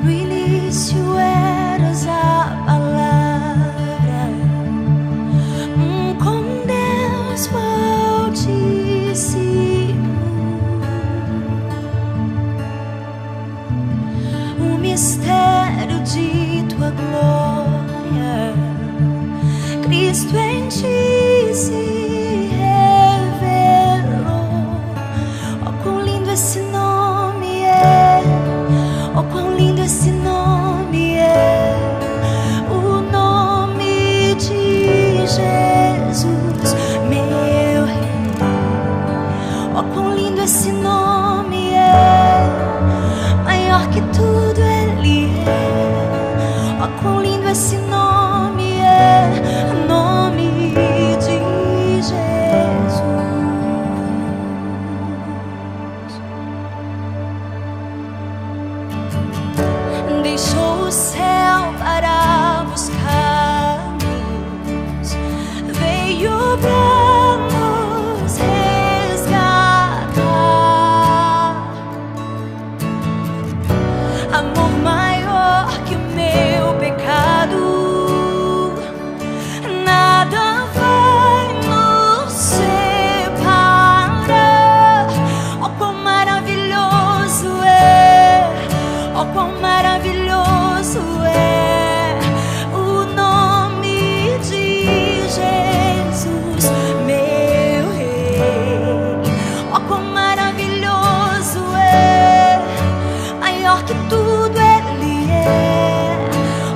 No início eras a palavra, com Deus Altíssimo. O mistério de tua glória, Cristo em ti se revelou. Oh, quão lindo esse nome é! Oh, quão lindo esse nome é! O nome de Jesus, meu Rei. Oh, quão lindo esse nome é! Maior que tudo Ele é. Oh, quão lindo esse nome é! O nome de Jesus. Deixou o céu para buscar-nos, veio para nos resgatar. Amor maior que o meu pecado, nada vai nos separar. Oh, quão maravilhoso é! Oh, quão maravilhoso é o nome de Jesus, meu Rei. Oh, quão maravilhoso é! Maior que tudo Ele é.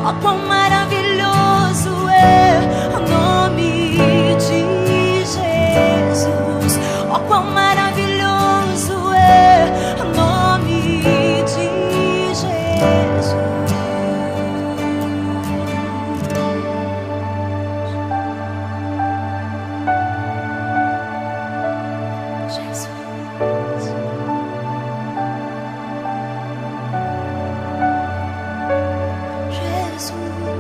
Oh, quão maravilhoso é o nome de Jesus. Oh, quão maravilhoso é o nome de Jesus. Jesus.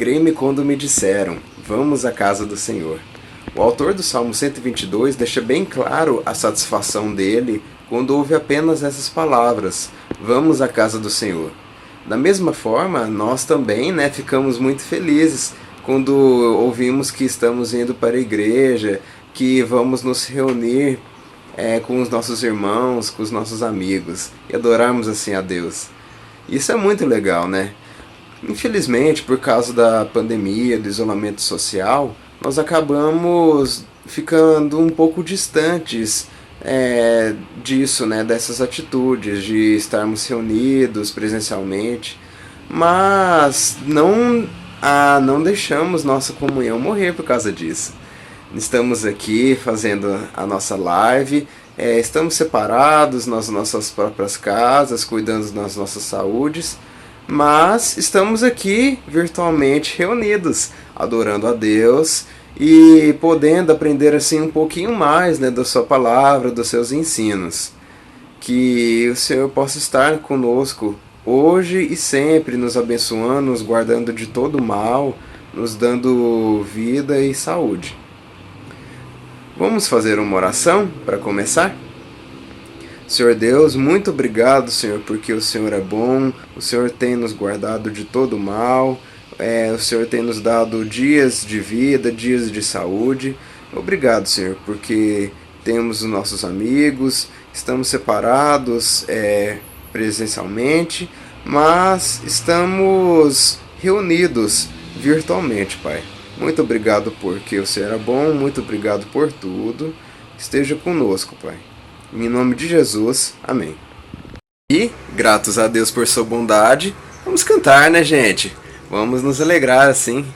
Alegrei-me quando me disseram, vamos à casa do Senhor. O autor do Salmo 122 deixa bem claro a satisfação dele quando ouve apenas essas palavras, vamos à casa do Senhor. Da mesma forma, nós também ficamos muito felizes quando ouvimos que estamos indo para a igreja, que vamos nos reunir com os nossos irmãos, com os nossos amigos e adorarmos assim a Deus. Isso é muito legal, né? Infelizmente, por causa da pandemia, do isolamento social, nós acabamos ficando um pouco distantes disso, dessas atitudes, de estarmos reunidos presencialmente, mas não deixamos nossa comunhão morrer por causa disso. Estamos aqui fazendo a nossa live, estamos separados nas nossas próprias casas, cuidando das nossas saúdes, mas estamos aqui virtualmente reunidos, adorando a Deus e podendo aprender assim um pouquinho mais da sua palavra, dos seus ensinos. Que o Senhor possa estar conosco hoje e sempre, nos abençoando, nos guardando de todo mal, nos dando vida e saúde. Vamos fazer uma oração para começar? Senhor Deus, muito obrigado, Senhor, porque o Senhor é bom, o Senhor tem nos guardado de todo mal, o Senhor tem nos dado dias de vida, dias de saúde. Obrigado, Senhor, porque temos os nossos amigos, estamos separados presencialmente, mas estamos reunidos virtualmente, Pai. Muito obrigado porque o Senhor é bom, muito obrigado por tudo. Esteja conosco, Pai. Em nome de Jesus, amém. E, gratos a Deus por sua bondade, vamos cantar, né, gente? Vamos nos alegrar assim.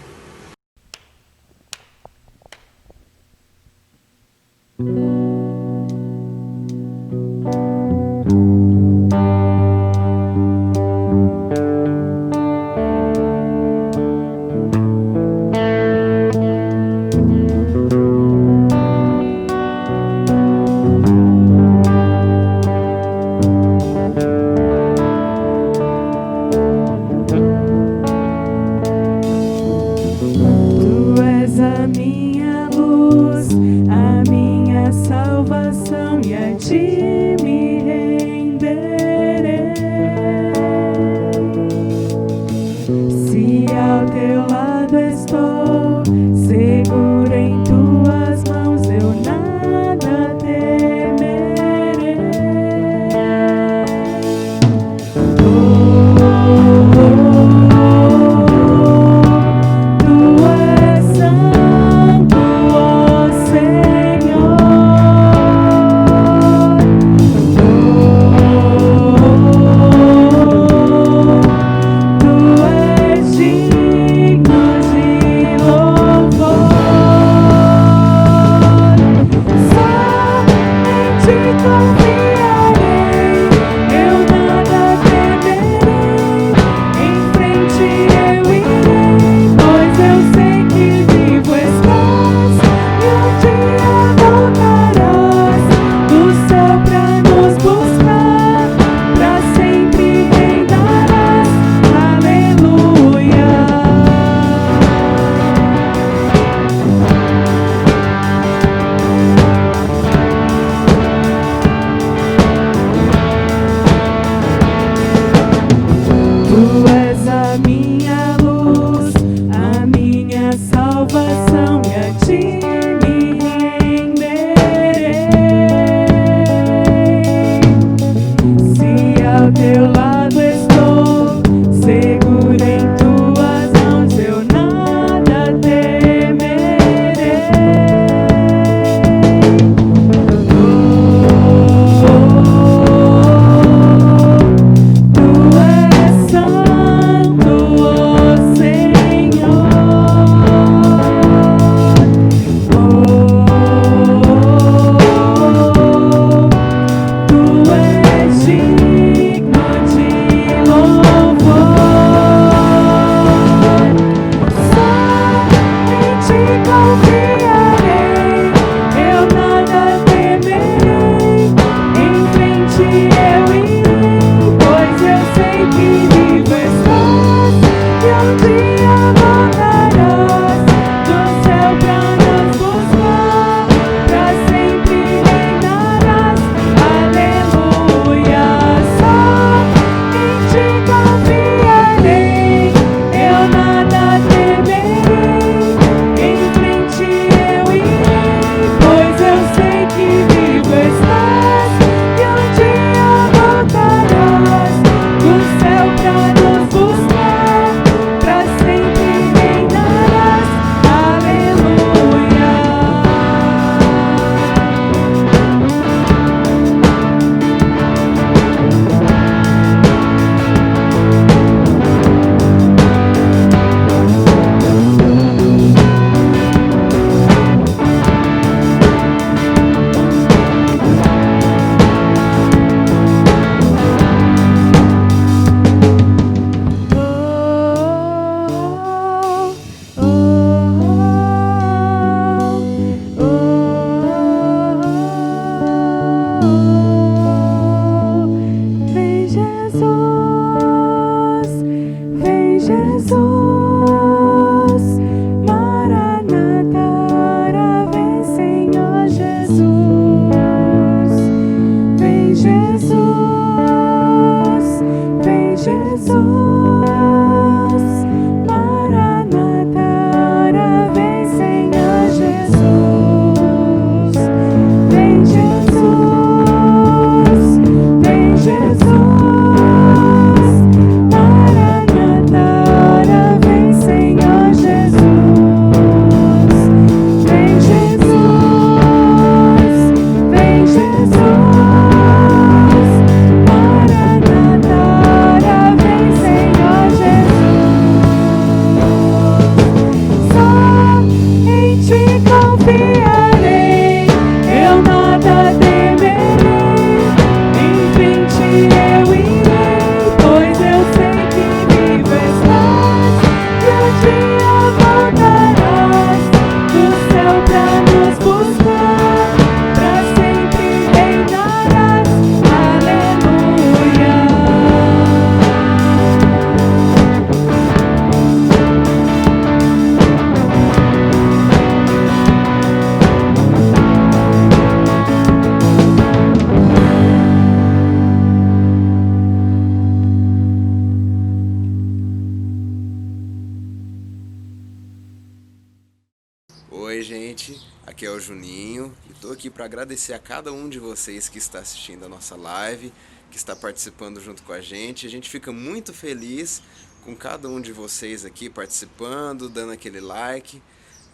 Oi, gente, aqui é o Juninho e estou aqui para agradecer a cada um de vocês que está assistindo a nossa live, que está participando junto com a gente. A gente fica muito feliz com cada um de vocês aqui participando, dando aquele like.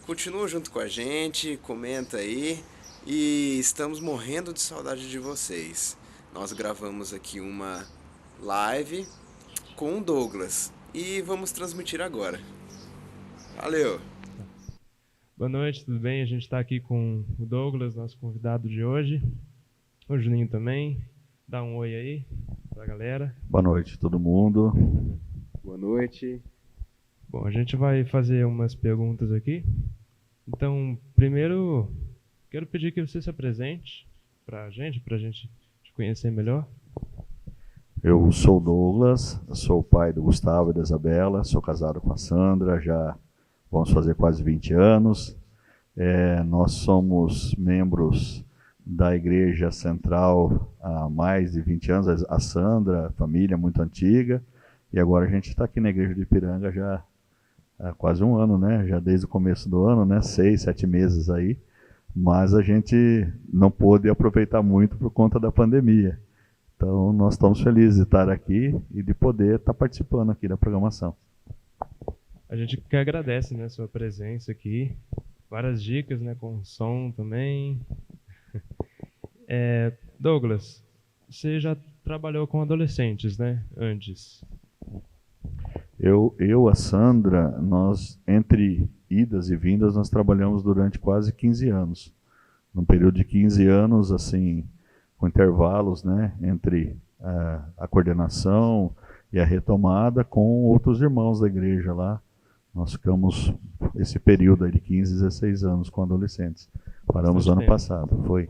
Continua junto com a gente, comenta aí e estamos morrendo de saudade de vocês. Nós gravamos aqui uma live com o Douglas e vamos transmitir agora. Valeu! Boa noite, tudo bem? A gente está aqui com o Douglas, nosso convidado de hoje. O Juninho também. Dá um oi aí pra galera. Boa noite, todo mundo. Boa noite. Bom, a gente vai fazer umas perguntas aqui. Então, primeiro, quero pedir que você se apresente pra gente te conhecer melhor. Eu sou o Douglas, sou o pai do Gustavo e da Isabela, sou casado com a Sandra, já vamos fazer quase 20 anos. Nós somos membros da Igreja Central há mais de 20 anos, a Sandra, família muito antiga, e agora a gente está aqui na Igreja de Ipiranga já há quase um ano, né? Já desde o começo do ano, né? 6, 7 meses aí, mas a gente não pôde aproveitar muito por conta da pandemia. Então nós estamos felizes de estar aqui e de poder estar participando aqui da programação. A gente que agradece, né, sua presença aqui. Várias dicas, né, com som também. Douglas, você já trabalhou com adolescentes, né, antes? A Sandra, nós, entre idas e vindas, nós trabalhamos durante quase 15 anos. Num período de 15 anos, assim, com intervalos, né, entre a coordenação e a retomada com outros irmãos da igreja lá. Nós ficamos esse período aí de 15, 16 anos com adolescentes. Paramos ano passado, foi.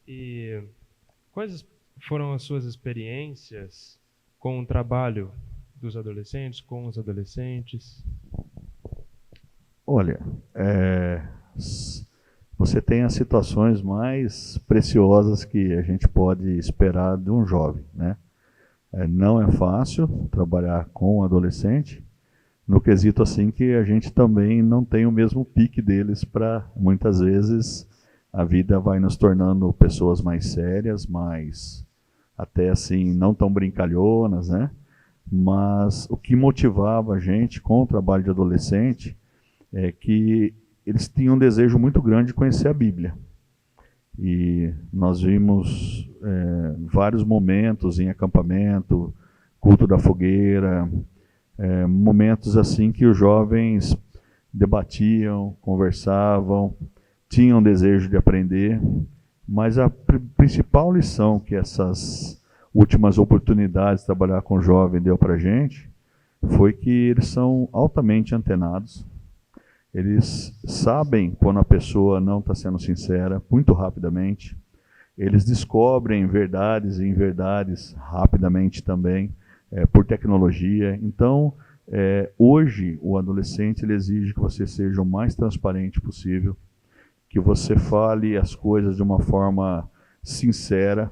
E quais foram as suas experiências com o trabalho dos adolescentes, com os adolescentes? Olha, você tem as situações mais preciosas que a gente pode esperar de um jovem, né? Não é fácil trabalhar com um adolescente, no quesito assim que a gente também não tem o mesmo pique deles para, muitas vezes, a vida vai nos tornando pessoas mais sérias, mais, até assim, não tão brincalhonas, né? Mas o que motivava a gente com o trabalho de adolescente é que eles tinham um desejo muito grande de conhecer a Bíblia. E nós vimos vários momentos em acampamento, culto da fogueira, momentos assim que os jovens debatiam, conversavam, tinham desejo de aprender, mas a principal lição que essas últimas oportunidades de trabalhar com jovem deu para a gente foi que eles são altamente antenados. Eles sabem quando a pessoa não está sendo sincera, muito rapidamente. Eles descobrem verdades e inverdades rapidamente também, por tecnologia. Então, hoje, o adolescente ele exige que você seja o mais transparente possível, que você fale as coisas de uma forma sincera.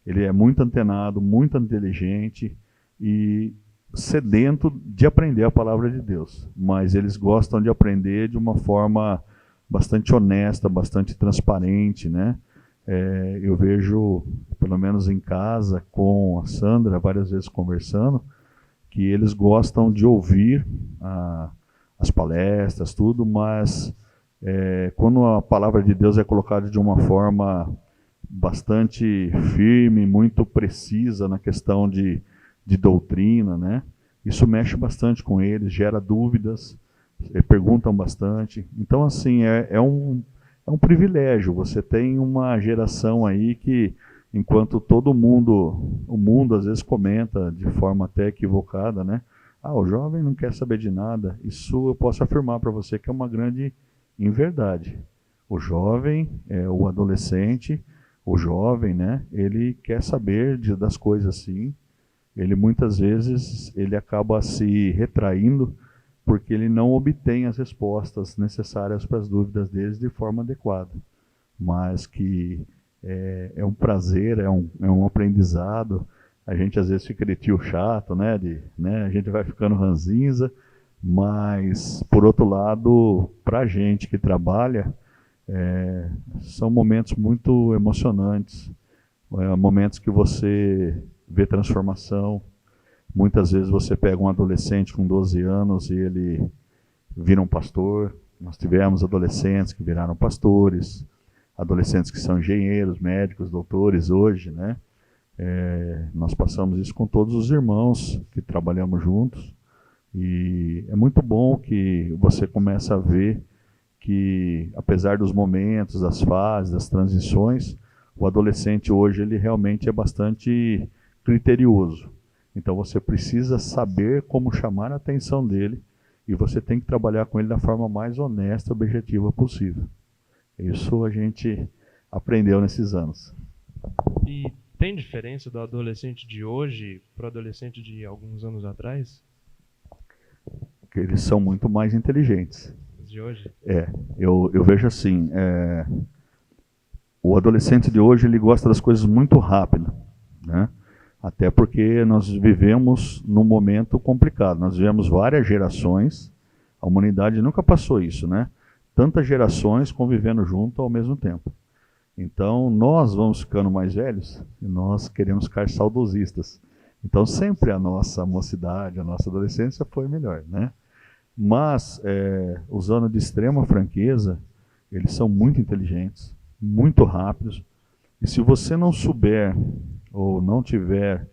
Ele é muito antenado, muito inteligente e sedento de aprender a palavra de Deus, mas eles gostam de aprender de uma forma bastante honesta, bastante transparente, né? Eu vejo, pelo menos em casa, com a Sandra, várias vezes conversando, que eles gostam de ouvir as palestras, tudo, mas quando a palavra de Deus é colocada de uma forma bastante firme, muito precisa na questão de doutrina, né? Isso mexe bastante com eles, gera dúvidas, perguntam bastante. Então, assim, é um privilégio. Você tem uma geração aí que, enquanto todo mundo, o mundo às vezes comenta de forma até equivocada, né? O jovem não quer saber de nada. Isso eu posso afirmar para você que é uma grande inverdade. O jovem, o adolescente, o jovem, né? Ele quer saber das coisas sim. Ele muitas vezes ele acaba se retraindo porque ele não obtém as respostas necessárias para as dúvidas deles de forma adequada. Mas que é um prazer, é um aprendizado. A gente às vezes fica de tio chato, né? A gente vai ficando ranzinza, Mas, por outro lado, para a gente que trabalha, são momentos muito emocionantes, momentos que você vê transformação. Muitas vezes você pega um adolescente com 12 anos e ele vira um pastor. Nós tivemos adolescentes que viraram pastores, adolescentes que são engenheiros, médicos, doutores hoje, né? Nós passamos isso com todos os irmãos que trabalhamos juntos. E é muito bom que você começa a ver que, apesar dos momentos, das fases, das transições, o adolescente hoje ele realmente é bastante criterioso. Então você precisa saber como chamar a atenção dele e você tem que trabalhar com ele da forma mais honesta e objetiva possível. Isso a gente aprendeu nesses anos. E tem diferença do adolescente de hoje para o adolescente de alguns anos atrás? Que eles são muito mais inteligentes. De hoje? Eu vejo assim, o adolescente de hoje ele gosta das coisas muito rápido, né? Até porque nós vivemos num momento complicado. Nós vivemos várias gerações, a humanidade nunca passou isso, né? Tantas gerações convivendo junto ao mesmo tempo. Então nós vamos ficando mais velhos e nós queremos ficar saudosistas. Então sempre a nossa mocidade, a nossa adolescência foi melhor, né? Mas, usando de extrema franqueza, eles são muito inteligentes, muito rápidos. E se você não souber ou não tiver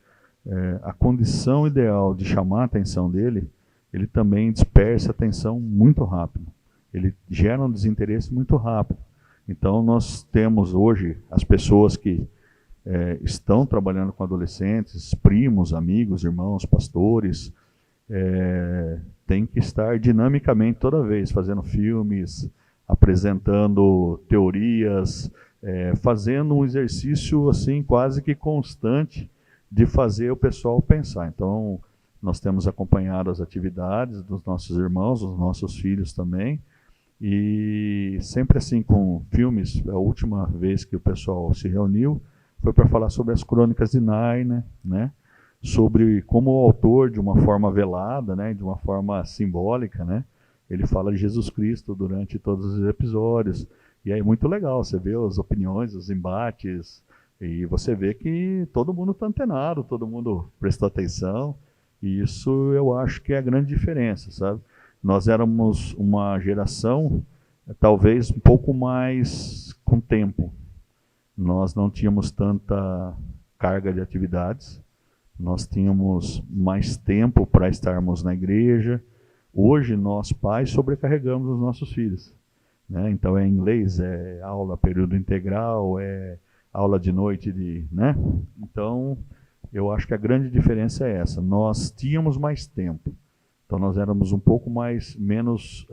a condição ideal de chamar a atenção dele, ele também dispersa a atenção muito rápido. Ele gera um desinteresse muito rápido. Então nós temos hoje as pessoas que estão trabalhando com adolescentes, primos, amigos, irmãos, pastores, tem que estar dinamicamente toda vez, fazendo filmes, apresentando teorias, fazendo um exercício assim quase que constante de fazer o pessoal pensar. Então, nós temos acompanhado as atividades dos nossos irmãos, dos nossos filhos também, e sempre assim com filmes. A última vez que o pessoal se reuniu foi para falar sobre as Crônicas de Nárnia, né? Sobre como o autor, de uma forma velada, né, de uma forma simbólica, né, ele fala de Jesus Cristo durante todos os episódios. E aí é muito legal, você vê as opiniões, os embates, e você vê que todo mundo está antenado, todo mundo prestou atenção, e isso eu acho que é a grande diferença, sabe? Nós éramos uma geração, talvez um pouco mais com tempo. Nós não tínhamos tanta carga de atividades, nós tínhamos mais tempo para estarmos na igreja. Hoje, nós pais sobrecarregamos os nossos filhos, né? Então é inglês, é aula período integral, é aula de noite, né? Então, eu acho que a grande diferença é essa. Nós tínhamos mais tempo, então nós éramos um pouco menos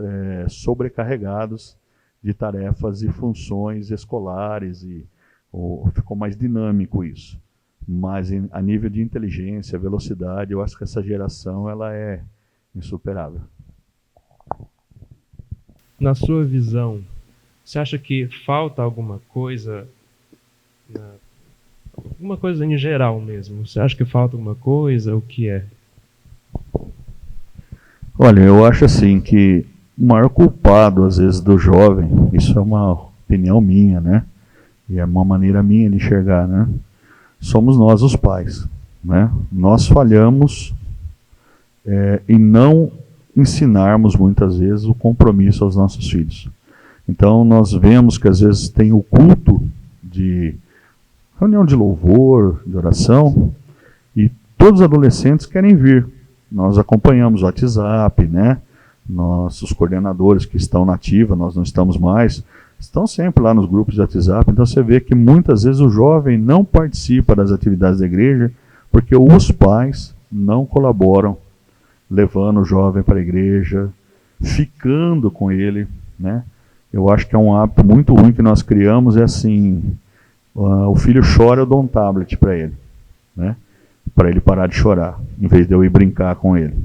sobrecarregados de tarefas e funções escolares, e ficou mais dinâmico isso. Mas a nível de inteligência, velocidade, eu acho que essa geração ela é insuperável. Na sua visão, você acha que falta alguma coisa, alguma coisa em geral mesmo? Você acha que falta alguma coisa? O que é? Olha, eu acho assim que o maior culpado, às vezes, do jovem, isso é uma opinião minha, né? E é uma maneira minha de enxergar, né? Somos nós, os pais, né? Nós falhamos em não ensinarmos, muitas vezes, o compromisso aos nossos filhos. Então, nós vemos que, às vezes, tem o culto de reunião de louvor, de oração, e todos os adolescentes querem vir. Nós acompanhamos o WhatsApp, né? Nossos coordenadores que estão na ativa, nós não estamos mais, estão sempre lá nos grupos de WhatsApp. Então você vê que muitas vezes o jovem não participa das atividades da igreja porque os pais não colaboram, levando o jovem para a igreja, ficando com ele, né? Eu acho que é um hábito muito ruim que nós criamos, é assim, o filho chora, eu dou um tablet para ele, né? Para ele parar de chorar, em vez de eu ir brincar com ele.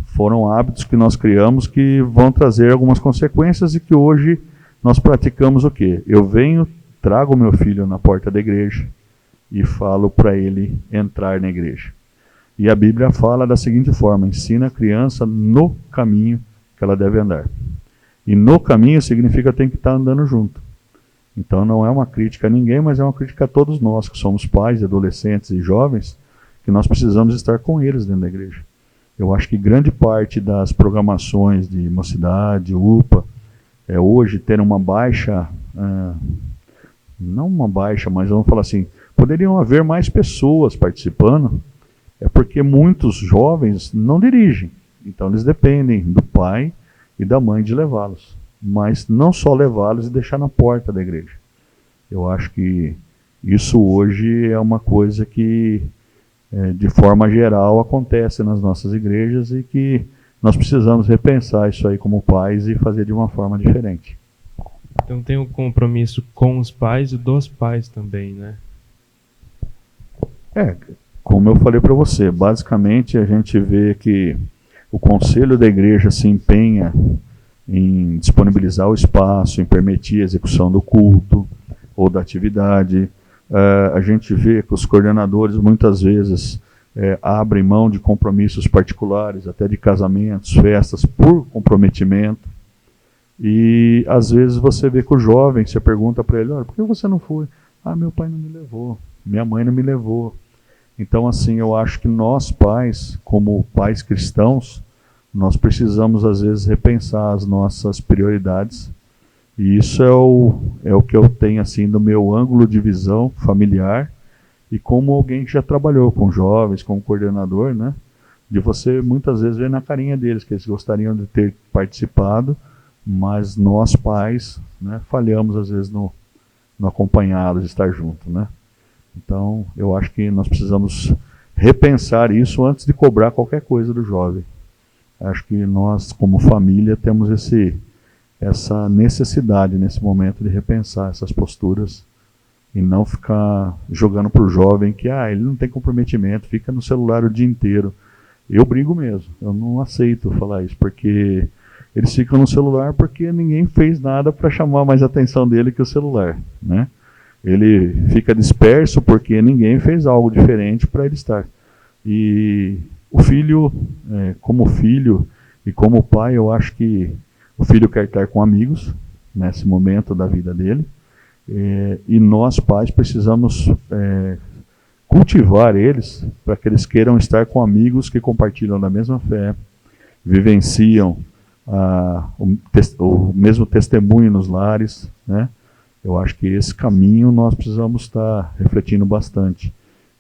Foram hábitos que nós criamos que vão trazer algumas consequências e que hoje nós praticamos o quê? Eu venho, trago o meu filho na porta da igreja e falo para ele entrar na igreja. E a Bíblia fala da seguinte forma: ensina a criança no caminho que ela deve andar. E no caminho significa tem que estar andando junto. Então não é uma crítica a ninguém, mas é uma crítica a todos nós que somos pais, adolescentes e jovens, que nós precisamos estar com eles dentro da igreja. Eu acho que grande parte das programações de mocidade, UPA, hoje ter uma baixa, não uma baixa, mas vamos falar assim, poderiam haver mais pessoas participando, porque muitos jovens não dirigem. Então eles dependem do pai e da mãe de levá-los. Mas não só levá-los e deixar na porta da igreja. Eu acho que isso hoje é uma coisa que, de forma geral, acontece nas nossas igrejas e que nós precisamos repensar isso aí como pais e fazer de uma forma diferente. Então tem um compromisso com os pais e dos pais também, né? Como eu falei para você, basicamente a gente vê que o conselho da igreja se empenha em disponibilizar o espaço, em permitir a execução do culto ou da atividade. A gente vê que os coordenadores muitas vezes abrem mão de compromissos particulares, até de casamentos, festas, por comprometimento. E às vezes você vê que o jovem, você pergunta para ele: olha, por que você não foi? Ah, meu pai não me levou, minha mãe não me levou. Então, assim, eu acho que nós pais, como pais cristãos, nós precisamos, às vezes, repensar as nossas prioridades. E isso é o que eu tenho, assim, do meu ângulo de visão familiar. E como alguém que já trabalhou com jovens, como coordenador, né? De você, muitas vezes, ver na carinha deles que eles gostariam de ter participado, mas nós, pais, né, falhamos, às vezes, no acompanhá-los, estar junto, né? Então, eu acho que nós precisamos repensar isso antes de cobrar qualquer coisa do jovem. Acho que nós, como família, temos essa necessidade nesse momento de repensar essas posturas e não ficar jogando para o jovem que ele não tem comprometimento, fica no celular o dia inteiro. Eu brigo mesmo, eu não aceito falar isso, porque eles ficam no celular porque ninguém fez nada para chamar mais a atenção dele que o celular, né? Ele fica disperso porque ninguém fez algo diferente para ele estar. E o filho, como filho e como pai, eu acho que o filho quer estar com amigos nesse momento da vida dele. E nós, pais, precisamos cultivar eles para que eles queiram estar com amigos que compartilham da mesma fé, vivenciam o mesmo testemunho nos lares, né? Eu acho que esse caminho nós precisamos estar refletindo bastante.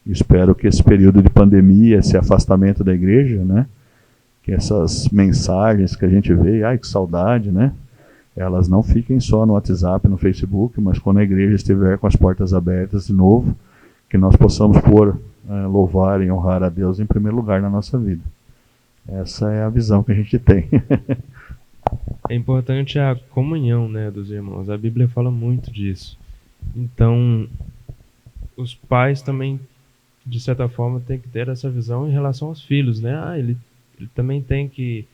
Espero que esse período de pandemia, esse afastamento da igreja, né, que essas mensagens que a gente vê, que saudade, né, elas não fiquem só no WhatsApp, no Facebook, mas quando a igreja estiver com as portas abertas de novo, que nós possamos louvar e honrar a Deus em primeiro lugar na nossa vida. Essa é a visão que a gente tem. É importante a comunhão, né, dos irmãos. A Bíblia fala muito disso. Então, os pais também, de certa forma, têm que ter essa visão em relação aos filhos, né? Ele também tem que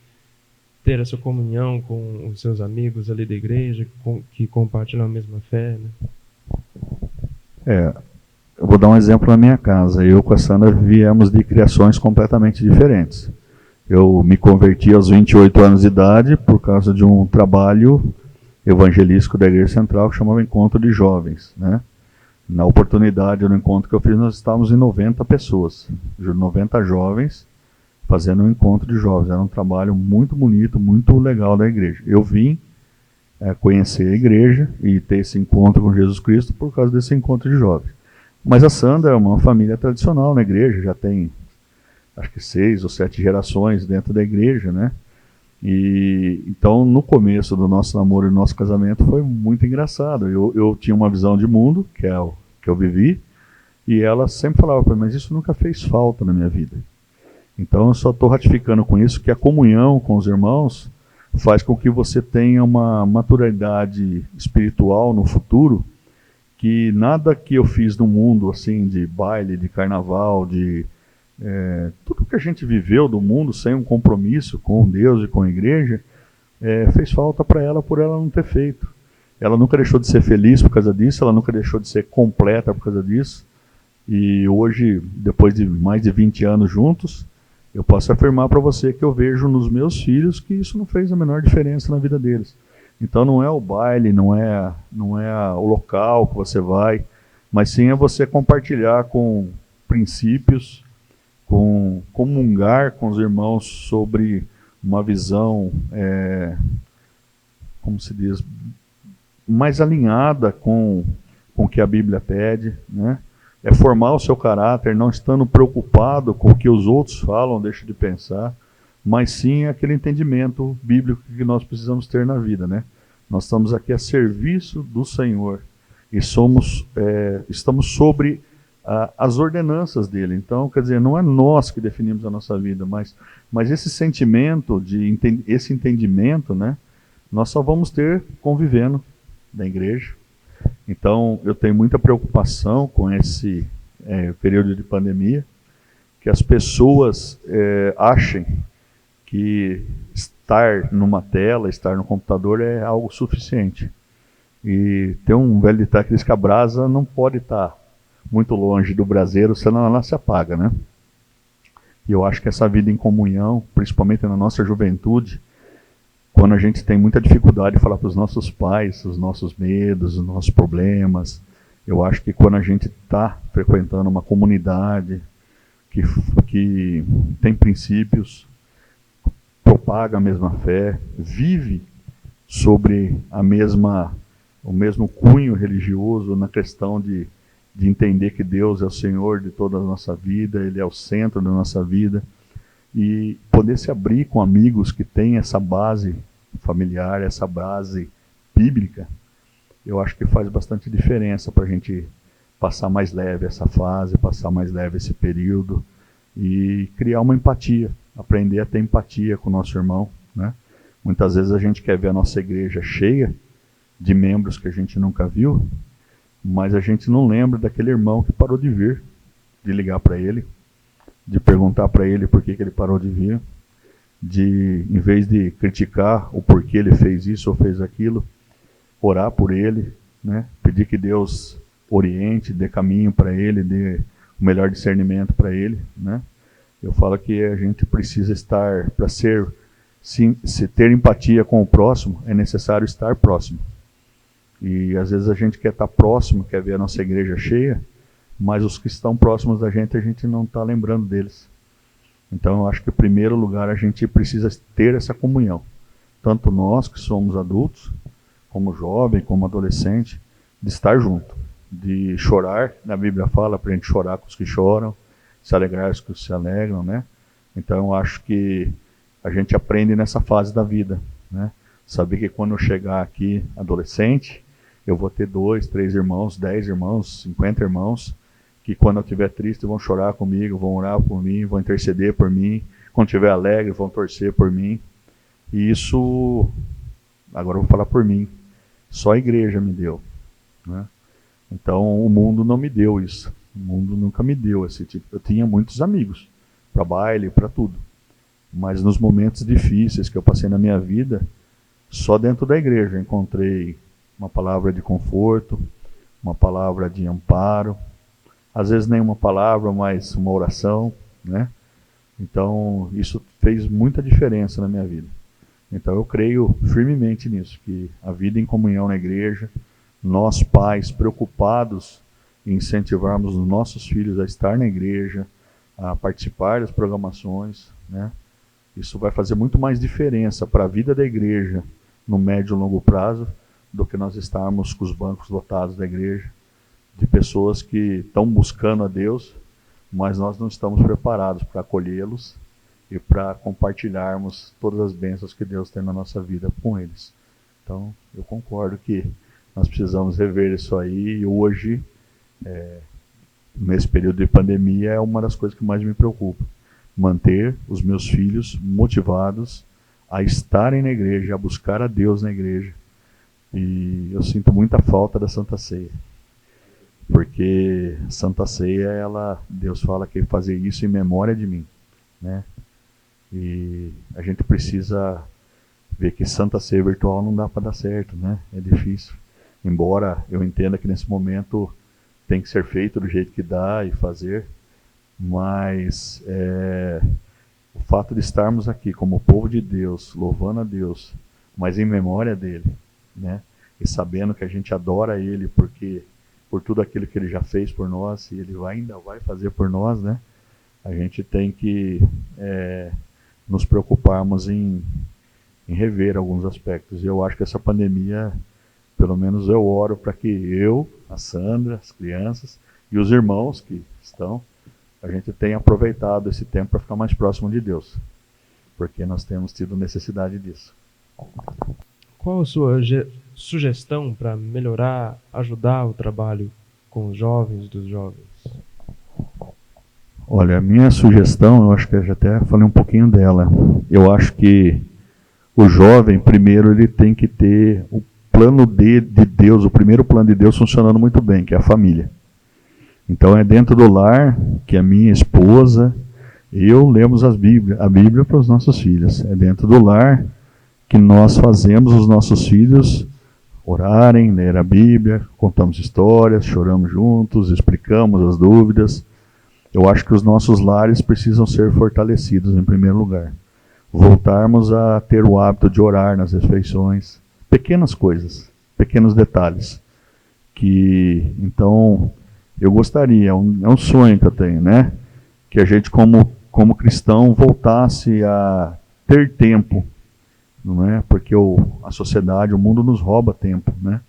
ter essa comunhão com os seus amigos ali da igreja, que compartilham a mesma fé, né? Eu vou dar um exemplo na minha casa. Eu com a Sandra viemos de criações completamente diferentes. Eu me converti aos 28 anos de idade por causa de um trabalho evangelístico da Igreja Central que chamava Encontro de Jovens, né? Na oportunidade, no encontro que eu fiz, nós estávamos em 90 pessoas, 90 jovens, fazendo um encontro de jovens. Era um trabalho muito bonito, muito legal da igreja. Eu vim conhecer a igreja e ter esse encontro com Jesus Cristo por causa desse encontro de jovens. Mas a Sandra é uma família tradicional na igreja, já tem acho que 6 ou 7 gerações dentro da igreja, né? E então, no começo do nosso namoro e do nosso casamento foi muito engraçado. Eu tinha uma visão de mundo, que é o que eu vivi, e ela sempre falava para mim, mas isso nunca fez falta na minha vida. Então, eu só estou ratificando com isso que a comunhão com os irmãos faz com que você tenha uma maturidade espiritual no futuro, que nada que eu fiz no mundo, assim, de baile, de carnaval, de tudo que a gente viveu do mundo sem um compromisso com Deus e com a igreja, fez falta para ela por ela não ter feito. Ela nunca deixou de ser feliz por causa disso, ela nunca deixou de ser completa por causa disso. E hoje, depois de mais de 20 anos juntos, eu posso afirmar para você que eu vejo nos meus filhos que isso não fez a menor diferença na vida deles. Então não é o baile, não é o local que você vai, mas sim é você compartilhar com princípios, com comungar com os irmãos sobre uma visão, como se diz, mais alinhada com o que a Bíblia pede, né? É formar o seu caráter, não estando preocupado com o que os outros falam, deixa de pensar, mas sim aquele entendimento bíblico que nós precisamos ter na vida, né? Nós estamos aqui a serviço do Senhor e estamos sobre as ordenanças dele. Então, quer dizer, não é nós que definimos a nossa vida, mas esse sentimento, esse entendimento, né? Nós só vamos ter convivendo na igreja. Então, eu tenho muita preocupação com esse período de pandemia, que as pessoas achem que estar numa tela, estar no computador é algo suficiente. E tem um velho ditado que diz que a brasa não pode estar muito longe do braseiro, senão ela se apaga, né? E eu acho que essa vida em comunhão, principalmente na nossa juventude, quando a gente tem muita dificuldade de falar para os nossos pais, os nossos medos, os nossos problemas, eu acho que quando a gente está frequentando uma comunidade que tem princípios, propaga a mesma fé, vive sobre o mesmo cunho religioso na questão de entender que Deus é o Senhor de toda a nossa vida, Ele é o centro da nossa vida, e poder se abrir com amigos que têm essa base familiar, essa base bíblica, eu acho que faz bastante diferença para a gente passar mais leve essa fase, passar mais leve esse período e criar uma empatia, aprender a ter empatia com o nosso irmão, né? Muitas vezes a gente quer ver a nossa igreja cheia de membros que a gente nunca viu, mas a gente não lembra daquele irmão que parou de vir, de ligar para ele, de perguntar para ele por que ele parou de vir, em vez de criticar o porquê ele fez isso ou fez aquilo, orar por ele, né? Pedir que Deus oriente, dê caminho para ele, dê o melhor discernimento para ele, né? Eu falo que a gente precisa estar, para se ter empatia com o próximo, é necessário estar próximo. E às vezes a gente quer estar próximo, quer ver a nossa igreja cheia, mas os que estão próximos da gente, a gente não está lembrando deles. Então eu acho que em primeiro lugar a gente precisa ter essa comunhão. Tanto nós que somos adultos, como jovem, como adolescente, de estar junto, de chorar. Na Bíblia fala para a gente chorar com os que choram, se alegrar com os que se alegram, né? Então eu acho que a gente aprende nessa fase da vida, né? Saber que quando eu chegar aqui adolescente, eu vou ter 2, 3 irmãos, 10 irmãos, 50 irmãos, que quando eu estiver triste vão chorar comigo, vão orar por mim, vão interceder por mim, quando estiver alegre vão torcer por mim. E isso, agora eu vou falar por mim, só a igreja me deu, né? Então o mundo não me deu isso, o mundo nunca me deu esse tipo. Eu tinha muitos amigos, para baile, para tudo, mas nos momentos difíceis que eu passei na minha vida, só dentro da igreja eu encontrei uma palavra de conforto, uma palavra de amparo, às vezes nem uma palavra, mas uma oração, né? Então isso fez muita diferença na minha vida. Então eu creio firmemente nisso, que a vida em comunhão na igreja, nós pais preocupados em incentivarmos os nossos filhos a estar na igreja, a participar das programações, né? Isso vai fazer muito mais diferença para a vida da igreja no médio e longo prazo do que nós estarmos com os bancos lotados da igreja, de pessoas que estão buscando a Deus, mas nós não estamos preparados para acolhê-los e para compartilharmos todas as bênçãos que Deus tem na nossa vida com eles. Então, eu concordo que nós precisamos rever isso aí, e hoje, nesse período de pandemia, é uma das coisas que mais me preocupa. Manter os meus filhos motivados a estarem na igreja, a buscar a Deus na igreja. E eu sinto muita falta da Santa Ceia. Porque Santa Ceia, Deus fala que fazer isso em memória de mim, né? E a gente precisa ver que Santa Ceia virtual não dá para dar certo, né? É difícil. Embora eu entenda que nesse momento tem que ser feito do jeito que dá e fazer, mas o fato de estarmos aqui como povo de Deus, louvando a Deus, mas em memória dele, né? E sabendo que a gente adora ele porque por tudo aquilo que ele já fez por nós e ele ainda vai fazer por nós, né? A gente tem que nos preocuparmos em rever alguns aspectos. E eu acho que essa pandemia, pelo menos eu oro para que eu, a Sandra, as crianças e os irmãos que estão, a gente tenha aproveitado esse tempo para ficar mais próximo de Deus, porque nós temos tido necessidade disso. Qual a sua sugestão para melhorar, ajudar o trabalho com os jovens dos jovens? Olha, a minha sugestão, eu acho que eu já até falei um pouquinho dela. Eu acho que o jovem, primeiro, ele tem que ter o plano de Deus, o primeiro plano de Deus funcionando muito bem, que é a família. Então é dentro do lar que a minha esposa, eu lemos a Bíblia para os nossos filhos. É dentro do lar que nós fazemos os nossos filhos orarem, ler a Bíblia, contamos histórias, choramos juntos, explicamos as dúvidas. Eu acho que os nossos lares precisam ser fortalecidos em primeiro lugar. Voltarmos a ter o hábito de orar nas refeições. Pequenas coisas, pequenos detalhes. Que, então, eu gostaria, é um sonho que eu tenho, né? Que a gente, como cristão, voltasse a ter tempo, não é? Porque a sociedade, o mundo nos rouba tempo, né?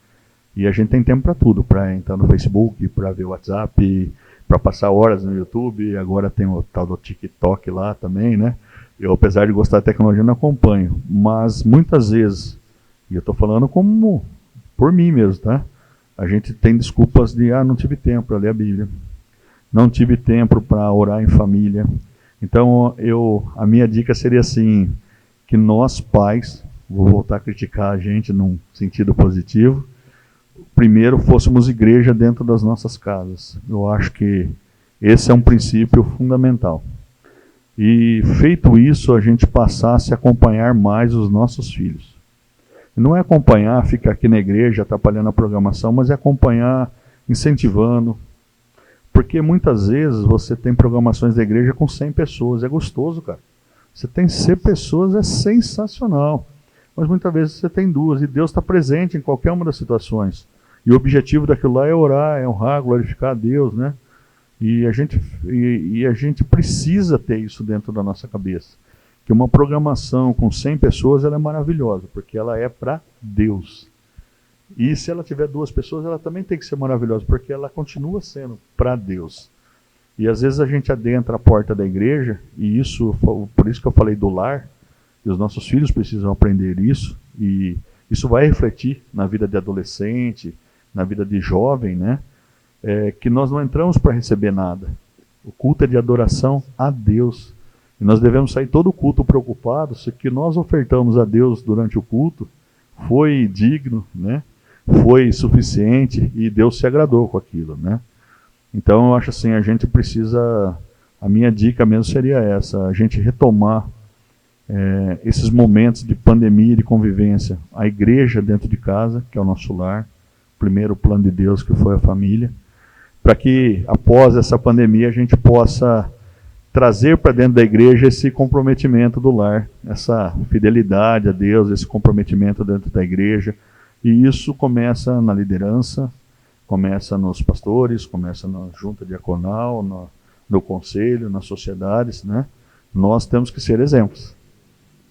E a gente tem tempo para tudo, para entrar no Facebook, para ver o WhatsApp, para passar horas no YouTube, agora tem o tal do TikTok lá também, né? Eu, apesar de gostar da tecnologia, não acompanho, mas muitas vezes, e eu estou falando como por mim mesmo, tá? A gente tem desculpas de, não tive tempo para ler a Bíblia, não tive tempo para orar em família. Então, a minha dica seria assim, que nós pais, vou voltar a criticar a gente num sentido positivo, primeiro fôssemos igreja dentro das nossas casas. Eu acho que esse é um princípio fundamental. E feito isso, a gente passasse a acompanhar mais os nossos filhos. Não é acompanhar, ficar aqui na igreja atrapalhando a programação, mas é acompanhar, incentivando. Porque muitas vezes você tem programações da igreja com 100 pessoas, é gostoso, cara. Você tem 100 pessoas, é sensacional. Mas muitas vezes você tem 2, e Deus está presente em qualquer uma das situações. E o objetivo daquilo lá é orar, é honrar, glorificar a Deus, né? E a gente precisa ter isso dentro da nossa cabeça. Que uma programação com 100 pessoas, ela é maravilhosa, porque ela é para Deus. E se ela tiver 2 pessoas, ela também tem que ser maravilhosa, porque ela continua sendo para Deus. E às vezes a gente adentra a porta da igreja, e isso, por isso que eu falei do lar, e os nossos filhos precisam aprender isso, e isso vai refletir na vida de adolescente, na vida de jovem, né? Que nós não entramos para receber nada. O culto é de adoração a Deus. E nós devemos sair todo o culto preocupados se o que nós ofertamos a Deus durante o culto foi digno, né? Foi suficiente e Deus se agradou com aquilo, né? Então eu acho assim, a gente precisa, a minha dica mesmo seria essa, a gente retomar esses momentos de pandemia e de convivência. A igreja dentro de casa, que é o nosso lar, o primeiro plano de Deus que foi a família, para que após essa pandemia a gente possa trazer para dentro da igreja esse comprometimento do lar, essa fidelidade a Deus, esse comprometimento dentro da igreja. E isso começa na liderança, começa nos pastores, começa na junta diaconal, no conselho, nas sociedades, né? Nós temos que ser exemplos,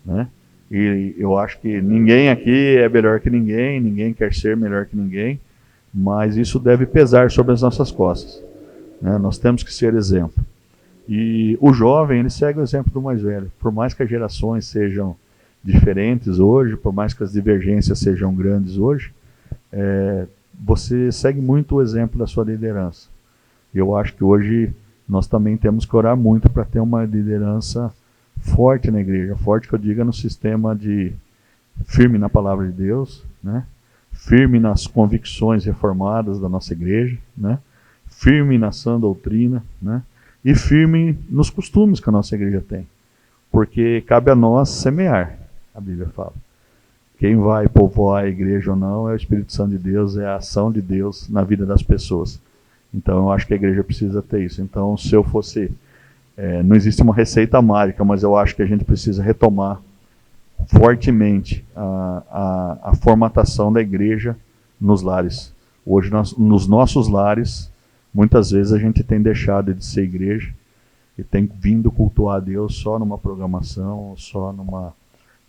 né? E eu acho que ninguém aqui é melhor que ninguém, ninguém quer ser melhor que ninguém, mas isso deve pesar sobre as nossas costas, né? Nós temos que ser exemplo. E o jovem, ele segue o exemplo do mais velho. Por mais que as gerações sejam diferentes hoje, por mais que as divergências sejam grandes hoje, você segue muito o exemplo da sua liderança. Eu acho que hoje nós também temos que orar muito para ter uma liderança forte na igreja. Forte que eu diga no sistema de firme na palavra de Deus, né? Firme nas convicções reformadas da nossa igreja, né? Firme na sã doutrina, né? E firme nos costumes que a nossa igreja tem. Porque cabe a nós semear, a Bíblia fala. Quem vai povoar a igreja ou não é o Espírito Santo de Deus, é a ação de Deus na vida das pessoas. Então eu acho que a igreja precisa ter isso. Então, se eu fosse... não existe uma receita mágica, mas eu acho que a gente precisa retomar fortemente a formatação da igreja nos lares. Hoje, nos nossos lares, muitas vezes a gente tem deixado de ser igreja e tem vindo cultuar a Deus só numa programação, só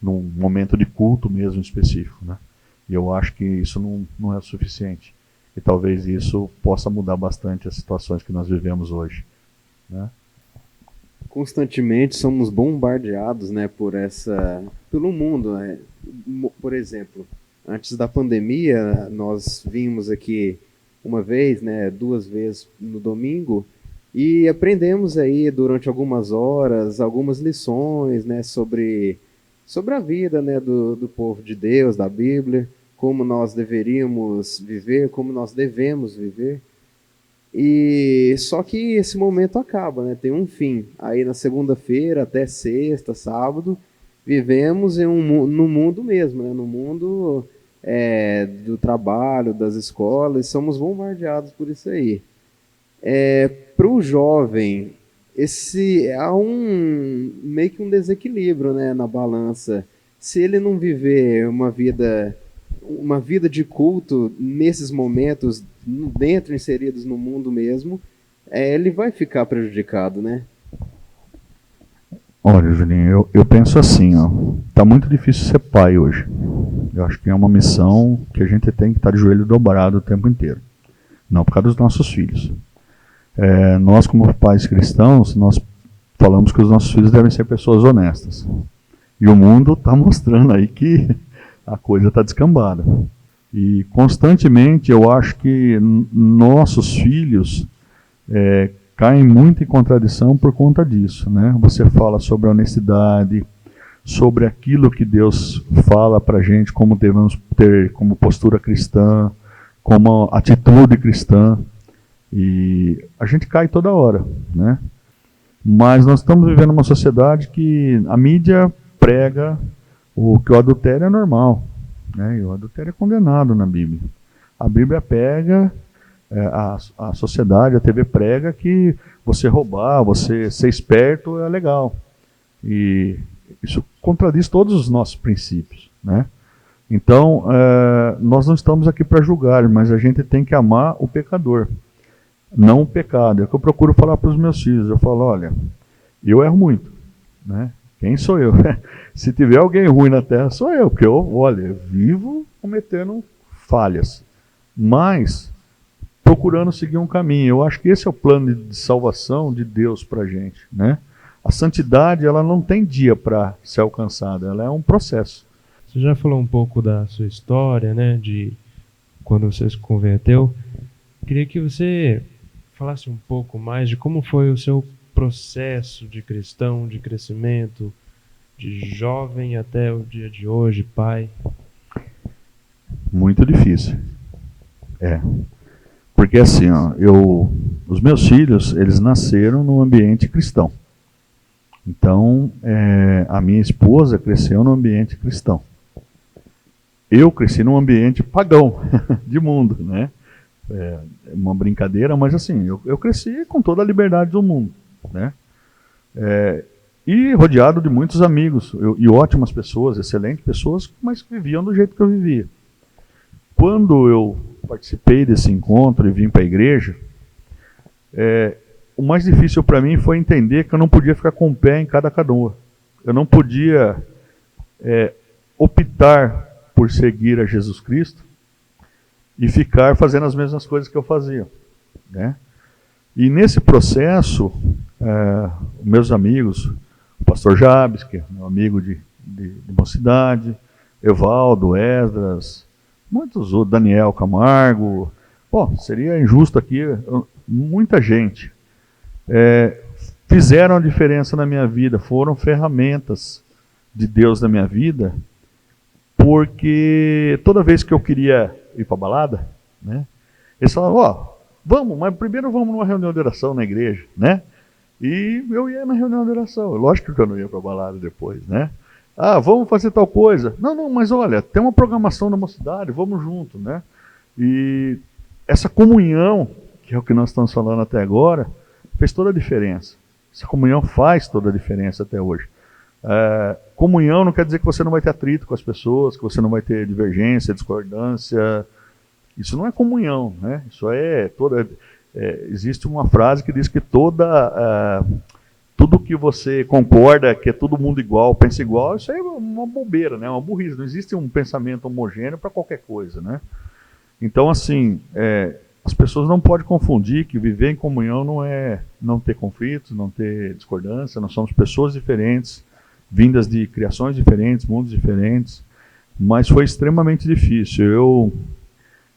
num momento de culto mesmo específico, né? E eu acho que isso não é o suficiente. E talvez isso possa mudar bastante as situações que nós vivemos hoje, né? Constantemente somos bombardeados, né, pelo mundo, né? Por exemplo, antes da pandemia, nós vimos aqui uma vez, né, 2 vezes no domingo, e aprendemos aí durante algumas horas, algumas lições, né, sobre a vida, né, do povo de Deus, da Bíblia, como nós deveríamos viver, como nós devemos viver. E só que esse momento acaba, né? Tem um fim. Aí na segunda-feira até sexta, sábado, vivemos no mundo mesmo, né? No mundo do trabalho, das escolas, somos bombardeados por isso aí. Para o jovem, há meio que um desequilíbrio, né, na balança. Se ele não viver uma vida de culto nesses momentos, inseridos no mundo mesmo, ele vai ficar prejudicado, né? Olha, Julinho, eu penso assim, ó, tá muito difícil ser pai hoje. Eu acho que é uma missão que a gente tem que estar de joelho dobrado o tempo inteiro. Não por causa dos nossos filhos. Nós, como pais cristãos, nós falamos que os nossos filhos devem ser pessoas honestas. E o mundo está mostrando aí que a coisa está descambada. E constantemente eu acho que nossos filhos caem muito em contradição por conta disso, né? Você fala sobre a honestidade, sobre aquilo que Deus fala para a gente, como devemos ter como postura cristã, como atitude cristã. E a gente cai toda hora, né? Mas nós estamos vivendo uma sociedade que a mídia prega que o adultério é normal, né? E o adultério é condenado na Bíblia. A Bíblia pega, a sociedade, a TV prega que você roubar, você ser esperto é legal. E isso contradiz todos os nossos princípios, né? Então, nós não estamos aqui para julgar, mas a gente tem que amar o pecador, não o pecado. É o que eu procuro falar para os meus filhos. Eu falo, olha, eu erro muito, né? Quem sou eu? Se tiver alguém ruim na Terra, sou eu, porque eu vivo cometendo falhas, mas procurando seguir um caminho. Eu acho que esse é o plano de salvação de Deus para a gente, né? A santidade, ela não tem dia para ser alcançada, ela é um processo. Você já falou um pouco da sua história, né, de quando você se converteu. Queria que você falasse um pouco mais de como foi o seu processo de cristão, de crescimento, de jovem até o dia de hoje, pai. Muito difícil. Porque assim, ó, os meus filhos, eles nasceram num ambiente cristão. Então, a minha esposa cresceu num ambiente cristão. Eu cresci num ambiente pagão, de mundo, né? Uma brincadeira, mas assim, eu cresci com toda a liberdade do mundo, né? E rodeado de muitos amigos e ótimas pessoas, excelentes pessoas, mas que viviam do jeito que eu vivia. Quando eu participei desse encontro e vim para a igreja, o mais difícil para mim foi entender que eu não podia ficar com o pé em cada canoa. Eu não podia optar por seguir a Jesus Cristo e ficar fazendo as mesmas coisas que eu fazia, né? E nesse processo, meus amigos, o pastor Jabes, que é meu amigo de mocidade, Evaldo, Esdras, muitos outros, Daniel Camargo, seria injusto aqui, muita gente fizeram a diferença na minha vida, foram ferramentas de Deus na minha vida, porque toda vez que eu queria ir para a balada, né, eles falavam, vamos, mas primeiro vamos numa reunião de oração na igreja, né? E eu ia na reunião de oração. Lógico que eu não ia para a balada depois, né? Vamos fazer tal coisa. Não, mas olha, tem uma programação na mocidade, vamos junto, né? E essa comunhão que é o que nós estamos falando até agora, fez toda a diferença. Essa comunhão faz toda a diferença até hoje. Comunhão não quer dizer que você não vai ter atrito com as pessoas, que você não vai ter divergência, discordância. Isso não é comunhão, né? Isso é toda. Existe uma frase que diz que tudo que você concorda, que é todo mundo igual, pensa igual, isso aí é uma bobeira, né? Uma burrice. Não existe um pensamento homogêneo para qualquer coisa, né? Então, assim, as pessoas não podem confundir que viver em comunhão não é não ter conflitos, não ter discordância. Nós somos pessoas diferentes, vindas de criações diferentes, mundos diferentes, mas foi extremamente difícil.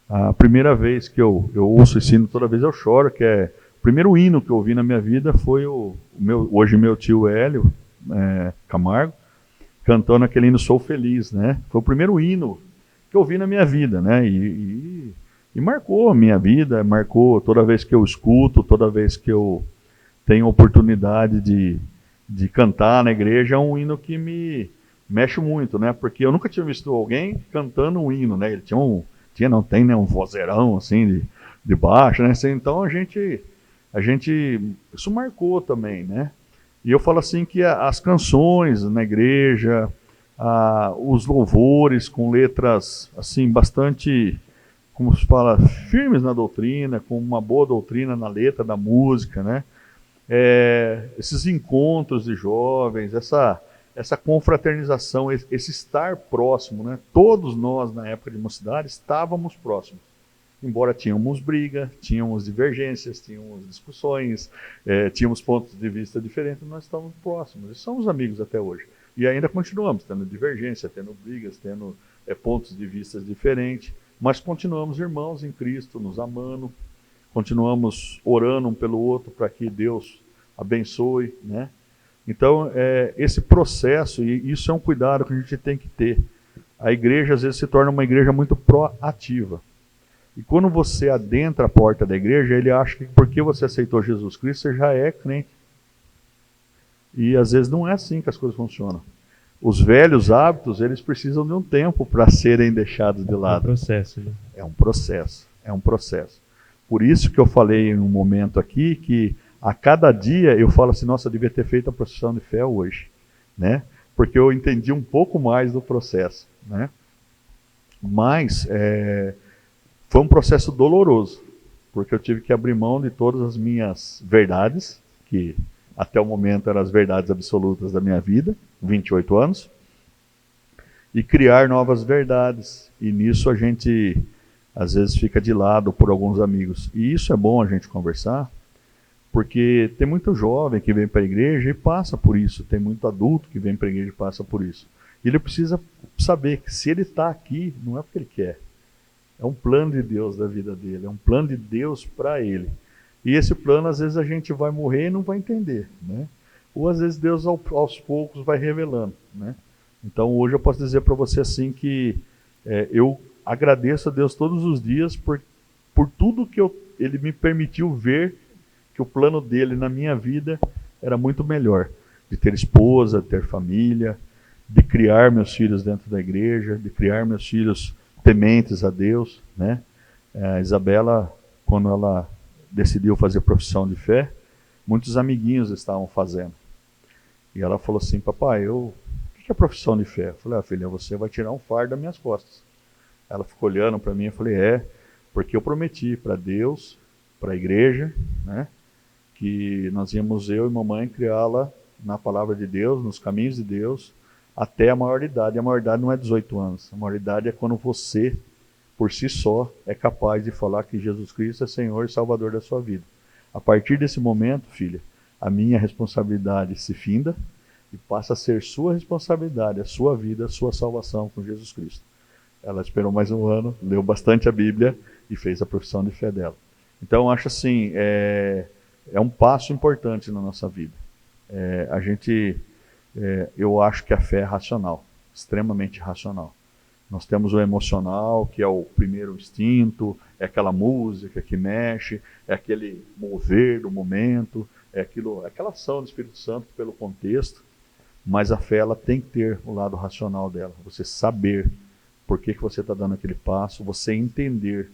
A primeira vez que eu ouço esse hino, toda vez eu choro, que o primeiro hino que eu ouvi na minha vida foi hoje meu tio Hélio Camargo, cantando aquele hino Sou Feliz, né? Foi o primeiro hino que eu ouvi na minha vida, né? E marcou a minha vida, marcou toda vez que eu escuto, toda vez que eu tenho oportunidade de cantar na igreja, é um hino que me mexe muito, né? Porque eu nunca tinha visto alguém cantando um hino, né? Ele não tem, né, um vozeirão assim de baixo, né? Então a gente isso marcou também, né? E eu falo assim que as canções na igreja, os louvores com letras assim bastante, como se fala, firmes na doutrina, com uma boa doutrina na letra da música, né? Esses encontros de jovens, essa confraternização, esse estar próximo, né? Todos nós, na época de mocidade, estávamos próximos. Embora tínhamos briga, tínhamos divergências, tínhamos discussões, tínhamos pontos de vista diferentes, nós estávamos próximos e somos amigos até hoje. E ainda continuamos tendo divergência, tendo brigas, tendo pontos de vista diferentes, mas continuamos irmãos em Cristo, nos amando, continuamos orando um pelo outro para que Deus abençoe, né? Então, esse processo, e isso é um cuidado que a gente tem que ter. A igreja, às vezes, se torna uma igreja muito proativa. E quando você adentra a porta da igreja, ele acha que porque você aceitou Jesus Cristo, você já é crente. E, às vezes, não é assim que as coisas funcionam. Os velhos hábitos, eles precisam de um tempo para serem deixados de lado. É um processo, né? É um processo. Por isso que eu falei em um momento aqui que a cada dia eu falo assim, nossa, eu devia ter feito a profissão de fé hoje, né? Porque eu entendi um pouco mais do processo, né? Mas foi um processo doloroso, porque eu tive que abrir mão de todas as minhas verdades, que até o momento eram as verdades absolutas da minha vida, 28 anos, e criar novas verdades. E nisso a gente, às vezes, fica de lado por alguns amigos. E isso é bom a gente conversar, porque tem muito jovem que vem para a igreja e passa por isso, tem muito adulto que vem para a igreja e passa por isso. E ele precisa saber que se ele está aqui, não é porque ele quer. É um plano de Deus da vida dele, é um plano de Deus para ele. E esse plano, às vezes, a gente vai morrer e não vai entender, né? Ou, às vezes, Deus, aos poucos, vai revelando, né? Então, hoje eu posso dizer para você assim que eu agradeço a Deus todos os dias por tudo que Ele me permitiu ver, que o plano dele na minha vida era muito melhor. De ter esposa, de ter família, de criar meus filhos dentro da igreja, de criar meus filhos tementes a Deus, né? A Isabela, quando ela decidiu fazer profissão de fé, muitos amiguinhos estavam fazendo. E ela falou assim, papai, o que é profissão de fé? Eu falei, filha, você vai tirar um fardo das minhas costas. Ela ficou olhando para mim e falei, porque eu prometi para Deus, para a igreja, né, que nós íamos, eu e mamãe, criá-la na palavra de Deus, nos caminhos de Deus, até a maioridade. E a maioridade não é 18 anos. A maioridade é quando você, por si só, é capaz de falar que Jesus Cristo é Senhor e Salvador da sua vida. A partir desse momento, filha, a minha responsabilidade se finda e passa a ser sua responsabilidade, a sua vida, a sua salvação com Jesus Cristo. Ela esperou mais um ano, leu bastante a Bíblia e fez a profissão de fé dela. Então, eu acho assim, é um passo importante na nossa vida. Eu acho que a fé é racional, extremamente racional. Nós temos o emocional, que é o primeiro instinto, é aquela música que mexe, é aquele mover do momento, aquela ação do Espírito Santo pelo contexto, mas a fé ela tem que ter o lado racional dela, você saber por que você está dando aquele passo, você entender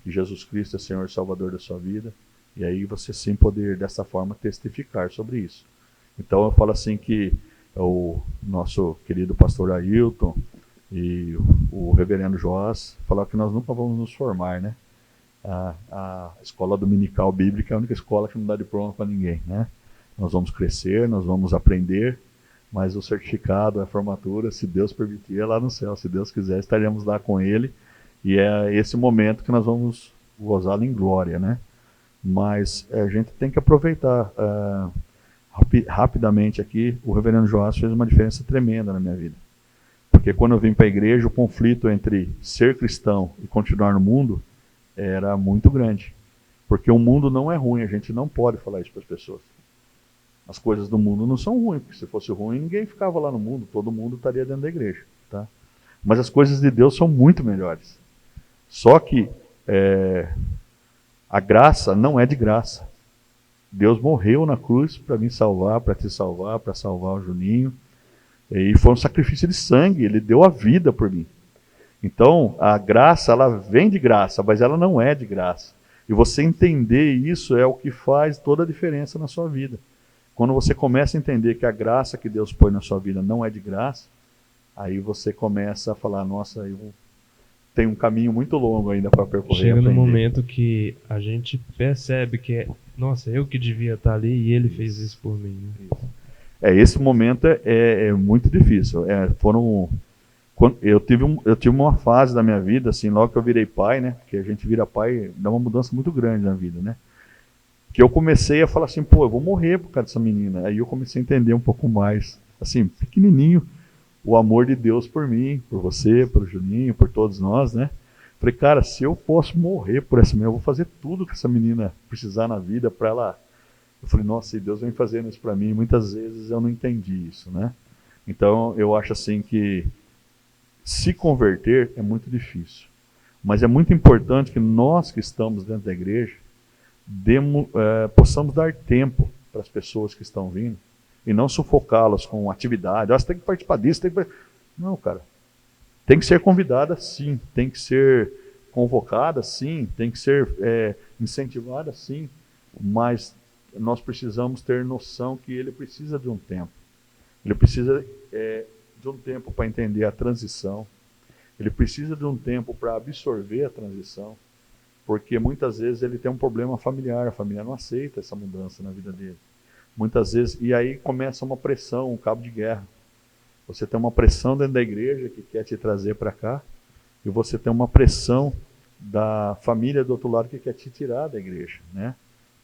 que Jesus Cristo é Senhor e Salvador da sua vida, E aí você sim poder, dessa forma, testificar sobre isso. Então eu falo assim que o nosso querido pastor Ailton e o reverendo Joás falaram que nós nunca vamos nos formar, né? A escola dominical bíblica é a única escola que não dá diploma para ninguém, né? Nós vamos crescer, nós vamos aprender, mas o certificado, a formatura, se Deus permitir, é lá no céu. Se Deus quiser, estaremos lá com Ele. E é esse momento que nós vamos gozá-lo em glória, né? Mas a gente tem que aproveitar. Rapidamente aqui, o reverendo Joás fez uma diferença tremenda na minha vida. Porque quando eu vim para a igreja, o conflito entre ser cristão e continuar no mundo era muito grande. Porque o mundo não é ruim, a gente não pode falar isso para as pessoas. As coisas do mundo não são ruins, porque se fosse ruim, ninguém ficava lá no mundo, todo mundo estaria dentro da igreja. Tá? Mas as coisas de Deus são muito melhores. Só que a graça não é de graça. Deus morreu na cruz para me salvar, para te salvar, para salvar o Juninho. E foi um sacrifício de sangue, ele deu a vida por mim. Então, a graça, ela vem de graça, mas ela não é de graça. E você entender isso é o que faz toda a diferença na sua vida. Quando você começa a entender que a graça que Deus põe na sua vida não é de graça, aí você começa a falar, nossa, eu tenho um caminho muito longo ainda para percorrer. Chega no momento que a gente percebe que nossa, eu que devia estar ali e ele fez isso por mim. Né? Esse momento é muito difícil. Eu tive uma fase da minha vida, assim, logo que eu virei pai, né? Porque a gente vira pai, dá uma mudança muito grande na vida, né? Que eu comecei a falar assim, pô, eu vou morrer por causa dessa menina. Aí eu comecei a entender um pouco mais, assim, pequenininho, o amor de Deus por mim, por você, pelo Juninho, por todos nós, né? Falei, cara, se eu posso morrer por essa menina, eu vou fazer tudo que essa menina precisar na vida para ela. Eu falei, nossa, e Deus vem fazendo isso para mim. Muitas vezes eu não entendi isso, né? Então, eu acho assim que se converter é muito difícil. Mas é muito importante que nós que estamos dentro da igreja possamos dar tempo para as pessoas que estão vindo e não sufocá-las com atividade. Você tem que participar disso, tem que... Não, cara. Tem que ser convidada, sim. Tem que ser convocada, sim. Tem que ser incentivada, sim. Mas nós precisamos ter noção que ele precisa de um tempo. Ele precisa de um tempo para entender a transição. Ele precisa de um tempo para absorver a transição. Porque muitas vezes ele tem um problema familiar. A família não aceita essa mudança na vida dele. Muitas vezes, e aí começa uma pressão, um cabo de guerra. Você tem uma pressão dentro da igreja que quer te trazer para cá, e você tem uma pressão da família do outro lado que quer te tirar da igreja, né?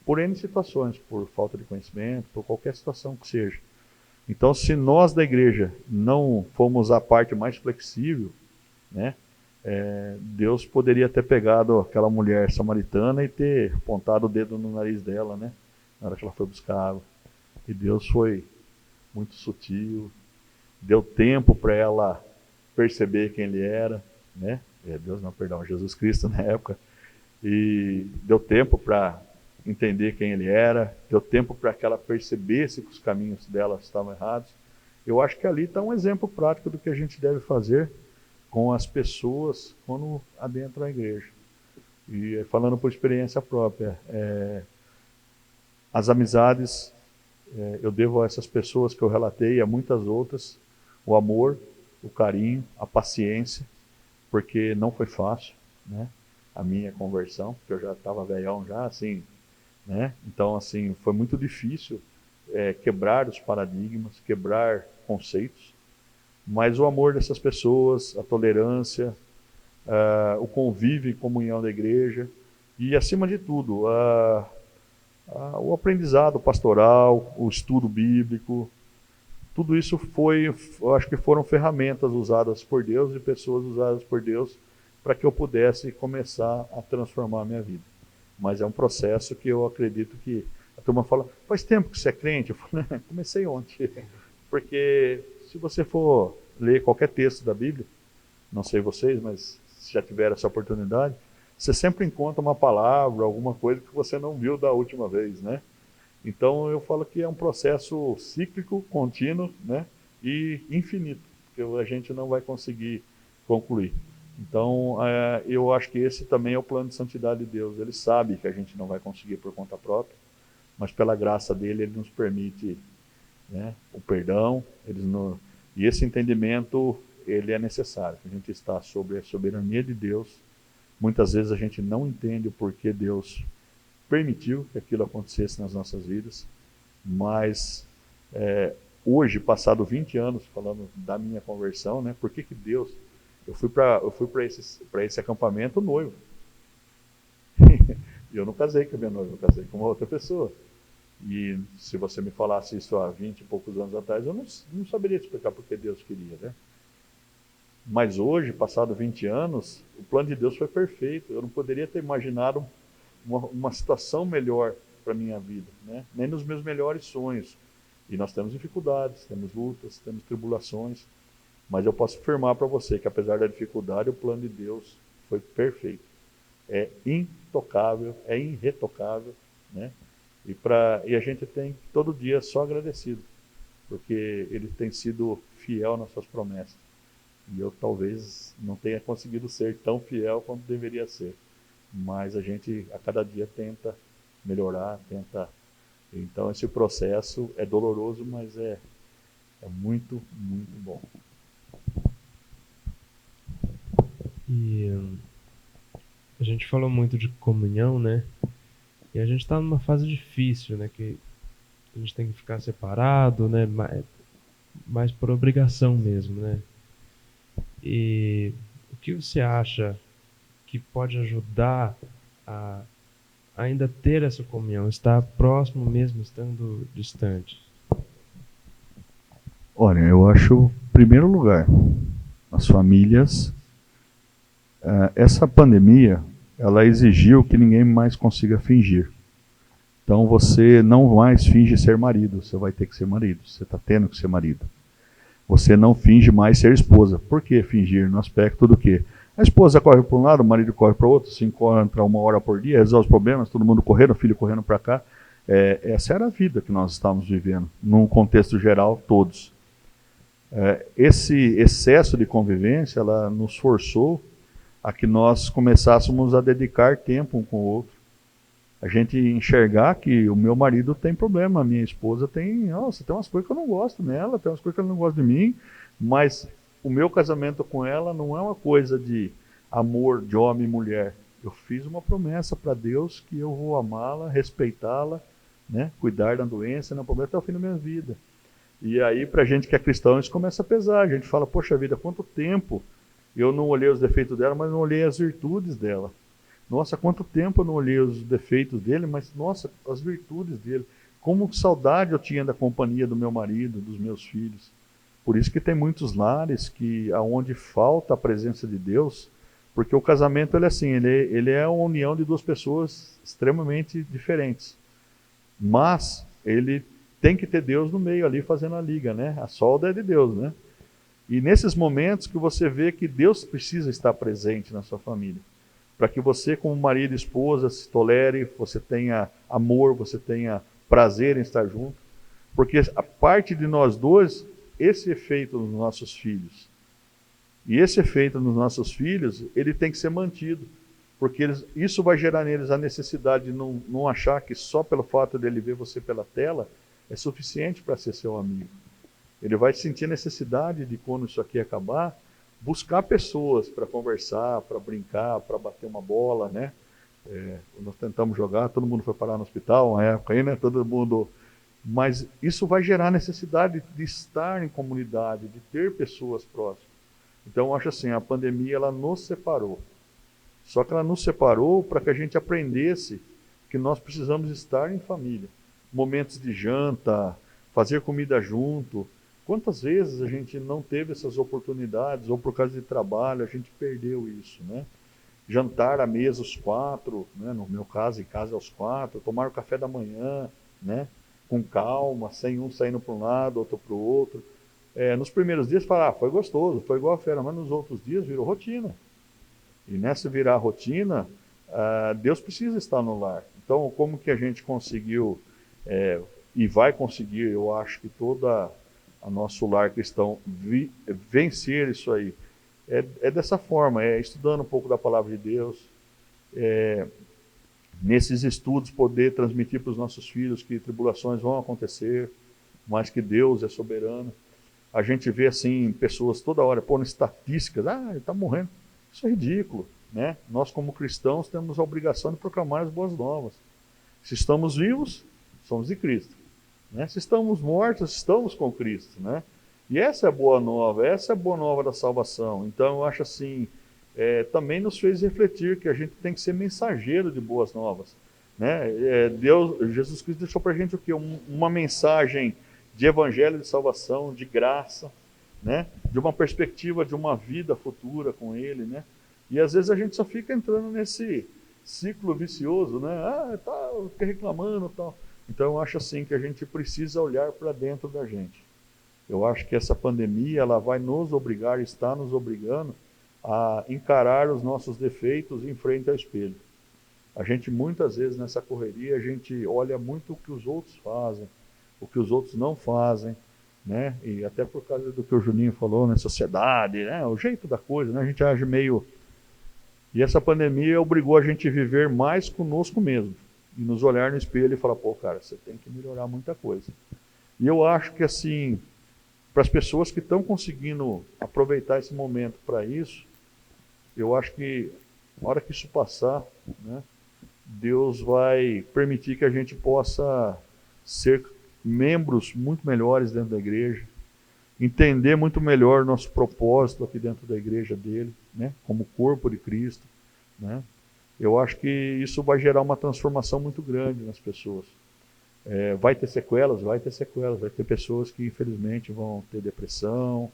Por N situações, por falta de conhecimento, por qualquer situação que seja. Então, se nós da igreja não formos a parte mais flexível, né? Deus poderia ter pegado aquela mulher samaritana e ter apontado o dedo no nariz dela, né? Na hora que ela foi buscar água. E Deus foi muito sutil, deu tempo para ela perceber quem ele era, né? Deus não, perdão, Jesus Cristo na época. E deu tempo para entender quem ele era, deu tempo para que ela percebesse que os caminhos dela estavam errados. Eu acho que ali está um exemplo prático do que a gente deve fazer com as pessoas quando adentram a igreja. E falando por experiência própria, as amizades, eu devo a essas pessoas que eu relatei e a muitas outras, o amor, o carinho, a paciência, porque não foi fácil, né? A minha conversão, porque eu já estava velhão já, assim, né? Então, assim, foi muito difícil quebrar os paradigmas, quebrar conceitos, mas o amor dessas pessoas, a tolerância, o convívio e comunhão da igreja e, acima de tudo, o aprendizado pastoral, o estudo bíblico, tudo isso eu acho que foram ferramentas usadas por Deus e pessoas usadas por Deus para que eu pudesse começar a transformar a minha vida. Mas é um processo que eu acredito que a turma fala, faz tempo que você é crente? Eu falo, comecei ontem. Porque se você for ler qualquer texto da Bíblia, não sei vocês, mas se já tiver essa oportunidade, você sempre encontra uma palavra, alguma coisa que você não viu da última vez, né? Então eu falo que é um processo cíclico, contínuo, né? E infinito, que a gente não vai conseguir concluir. Então, eu acho que esse também é o plano de santidade de Deus. Ele sabe que a gente não vai conseguir por conta própria, mas pela graça dele, ele nos permite, né, o perdão. E esse entendimento, ele é necessário. A gente está sobre a soberania de Deus. Muitas vezes a gente não entende o porquê Deus permitiu que aquilo acontecesse nas nossas vidas, mas hoje, passado 20 anos, falando da minha conversão, né, por que Deus... Eu fui para esse acampamento noivo. E eu não casei com a minha noiva, eu casei com uma outra pessoa. E se você me falasse isso há 20 e poucos anos atrás, eu não saberia te explicar por que Deus queria, né? Mas hoje, passado 20 anos, o plano de Deus foi perfeito. Eu não poderia ter imaginado uma situação melhor para a minha vida, né? Nem nos meus melhores sonhos. E nós temos dificuldades, temos lutas, temos tribulações. Mas eu posso afirmar para você que, apesar da dificuldade, o plano de Deus foi perfeito. É intocável, é irretocável, né? E a gente tem todo dia só agradecido, porque ele tem sido fiel nas suas promessas. E eu talvez não tenha conseguido ser tão fiel quanto deveria ser. Mas a gente, a cada dia, tenta melhorar, tenta... Então, esse processo é doloroso, mas é muito, muito bom. E a gente falou muito de comunhão, né? E a gente está numa fase difícil, né? Que a gente tem que ficar separado, né? Mais por obrigação mesmo, né? E o que você acha que pode ajudar a ainda ter essa comunhão, estar próximo mesmo estando distante? Olha, eu acho, em primeiro lugar, as famílias... essa pandemia, ela exigiu que ninguém mais consiga fingir. Então você não mais finge ser marido, você vai ter que ser marido, você está tendo que ser marido. Você não finge mais ser esposa. Por que fingir? No aspecto do quê? A esposa corre para um lado, o marido corre para o outro, se encontra 1 hora por dia, resolve os problemas, todo mundo correndo, o filho correndo para cá. Essa era a vida que nós estávamos vivendo, num contexto geral, todos. Esse excesso de convivência, ela nos forçou a que nós começássemos a dedicar tempo um com o outro. A gente enxergar que o meu marido tem problema, a minha esposa tem umas coisas que eu não gosto nela, tem umas coisas que ela não gosta de mim, mas o meu casamento com ela não é uma coisa de amor de homem e mulher. Eu fiz uma promessa para Deus que eu vou amá-la, respeitá-la, né? Cuidar da doença, não problema até o fim da minha vida. E aí, para a gente que é cristão, isso começa a pesar. A gente fala, poxa vida, quanto tempo eu não olhei os defeitos dela, mas não olhei as virtudes dela. Nossa, quanto tempo eu não olhei os defeitos dele, mas, nossa, as virtudes dele. Como saudade eu tinha da companhia do meu marido, dos meus filhos. Por isso que tem muitos lares onde falta a presença de Deus, porque o casamento, ele é assim, ele é uma união de duas pessoas extremamente diferentes. Mas ele tem que ter Deus no meio ali, fazendo a liga, né? A solda é de Deus, né? E nesses momentos que você vê que Deus precisa estar presente na sua família, para que você, como marido e esposa, se tolere, você tenha amor, você tenha prazer em estar junto, porque a parte de nós dois, esse efeito nos nossos filhos, e esse efeito nos nossos filhos, ele tem que ser mantido, porque isso vai gerar neles a necessidade de não achar que só pelo fato dele ver você pela tela é suficiente para ser seu amigo. Ele vai sentir a necessidade de, quando isso aqui acabar, buscar pessoas para conversar, para brincar, para bater uma bola, né? Nós tentamos jogar, todo mundo foi parar no hospital, uma época aí, né? Todo mundo... Mas isso vai gerar necessidade de estar em comunidade, de ter pessoas próximas. Então, eu acho assim, a pandemia, ela nos separou. Só que ela nos separou para que a gente aprendesse que nós precisamos estar em família. Momentos de janta, fazer comida junto. Quantas vezes a gente não teve essas oportunidades, ou por causa de trabalho, a gente perdeu isso, né? Jantar à mesa os 4, né? No meu caso, em casa aos 4, tomar o café da manhã, né? Com calma, sem um saindo para um lado, outro para o outro. Nos primeiros dias, foi gostoso, foi igual a fera, mas nos outros dias virou rotina. E nessa virar rotina, Deus precisa estar no lar. Então, como que a gente conseguiu, e vai conseguir, eu acho que toda a nosso lar cristão vencer isso aí, é dessa forma, é estudando um pouco da palavra de Deus, nesses estudos poder transmitir para os nossos filhos que tribulações vão acontecer, mas que Deus é soberano. A gente vê assim, pessoas toda hora pondo estatísticas, ele está morrendo. Isso é ridículo, né? Nós como cristãos temos a obrigação de proclamar as boas novas. Se estamos vivos, somos de Cristo, né? Se estamos mortos, estamos com Cristo, né? E essa é a boa nova, essa é a boa nova da salvação. Então eu acho assim, também nos fez refletir que a gente tem que ser mensageiro de boas novas, né? Jesus Cristo deixou para a gente o quê? Uma mensagem de evangelho de salvação, de graça, né? De uma perspectiva de uma vida futura com Ele, né? E às vezes a gente só fica entrando nesse ciclo vicioso, né? Fica reclamando e tal. Então eu acho assim que a gente precisa olhar para dentro da gente. Eu acho que essa pandemia ela vai nos obrigar, está nos obrigando a encarar os nossos defeitos em frente ao espelho. A gente muitas vezes nessa correria, a gente olha muito o que os outros fazem, o que os outros não fazem, né? E até por causa do que o Juninho falou, né? Sociedade, né? O jeito da coisa, né? A gente age meio... E essa pandemia obrigou a gente a viver mais conosco mesmo, e nos olhar no espelho e falar, cara, você tem que melhorar muita coisa. E eu acho que assim, para as pessoas que estão conseguindo aproveitar esse momento para isso, eu acho que na hora que isso passar, né, Deus vai permitir que a gente possa ser membros muito melhores dentro da igreja, entender muito melhor o nosso propósito aqui dentro da igreja dele, né, como corpo de Cristo, né. Eu acho que isso vai gerar uma transformação muito grande nas pessoas. Vai ter sequelas, vai ter pessoas que infelizmente vão ter depressão,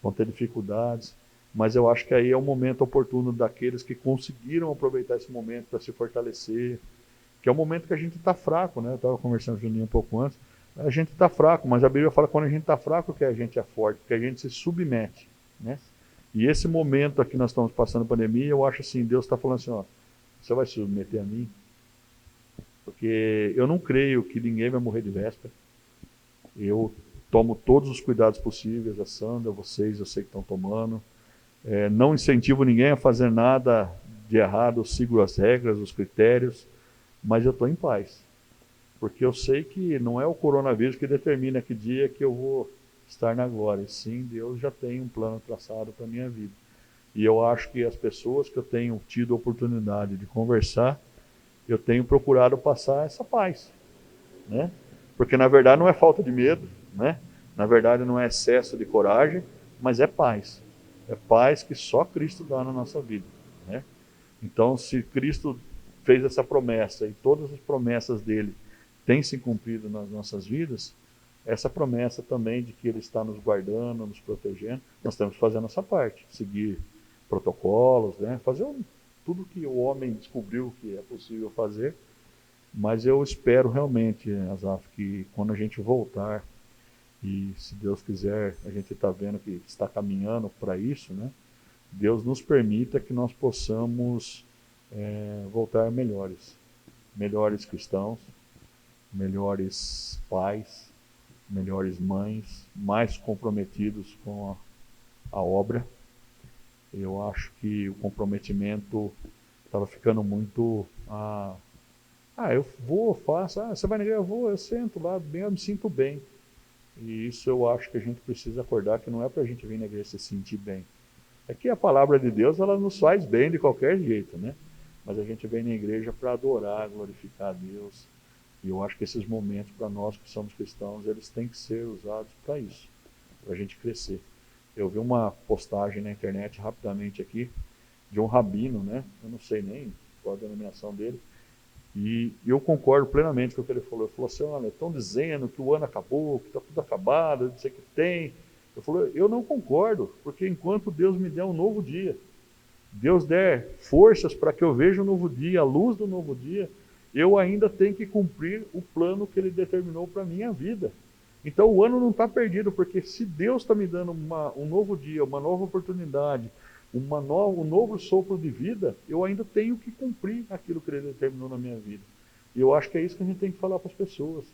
vão ter dificuldades, mas eu acho que aí é o momento oportuno daqueles que conseguiram aproveitar esse momento para se fortalecer, que é o momento que a gente está fraco, né? Eu estava conversando com o Juninho um pouco antes, a gente está fraco, mas a Bíblia fala que quando a gente está fraco que a gente é forte, que a gente se submete, né? E esse momento aqui nós estamos passando pandemia, eu acho assim, Deus está falando assim, você vai se submeter a mim? Porque eu não creio que ninguém vai morrer de véspera. Eu tomo todos os cuidados possíveis, a Sandra, vocês, eu sei que estão tomando. Não incentivo ninguém a fazer nada de errado, eu sigo as regras, os critérios, mas eu estou em paz. Porque eu sei que não é o coronavírus que determina que dia que eu vou estar na glória. Sim, Deus já tem um plano traçado para a minha vida. E eu acho que as pessoas que eu tenho tido a oportunidade de conversar, eu tenho procurado passar essa paz, né? Porque na verdade não é falta de medo, né? Na verdade não é excesso de coragem, mas é paz. É paz que só Cristo dá na nossa vida, né? Então, se Cristo fez essa promessa e todas as promessas dele têm se cumprido nas nossas vidas, essa promessa também de que ele está nos guardando, nos protegendo, nós temos que fazer a nossa parte, seguir protocolos, né? Fazer tudo que o homem descobriu que é possível fazer, mas eu espero realmente, Asaf, que quando a gente voltar, e se Deus quiser, a gente está vendo que está caminhando para isso, né? Deus nos permita que nós possamos voltar melhores cristãos, melhores pais, melhores mães, mais comprometidos com a obra. Eu acho que o comprometimento estava ficando muito... eu vou, faço. Você vai na igreja? Eu vou, eu sento lá, bem, eu me sinto bem. E isso eu acho que a gente precisa acordar, que não é para a gente vir na igreja se sentir bem. É que a palavra de Deus, ela nos faz bem de qualquer jeito, né? Mas a gente vem na igreja para adorar, glorificar a Deus. E eu acho que esses momentos, para nós que somos cristãos, eles têm que ser usados para isso, para a gente crescer. Eu vi uma postagem na internet rapidamente aqui, de um rabino, né? Eu não sei nem qual a denominação dele, e eu concordo plenamente com o que ele falou. Ele falou assim, olha, estão dizendo que o ano acabou, que está tudo acabado, não sei o que tem. Eu falei, eu não concordo, porque enquanto Deus me der um novo dia, Deus der forças para que eu veja um novo dia, a luz do novo dia, eu ainda tenho que cumprir o plano que Ele determinou para a minha vida. Então o ano não está perdido, porque se Deus está me dando um novo dia, uma nova oportunidade, um novo sopro de vida, eu ainda tenho que cumprir aquilo que Ele determinou na minha vida. E eu acho que é isso que a gente tem que falar para as pessoas.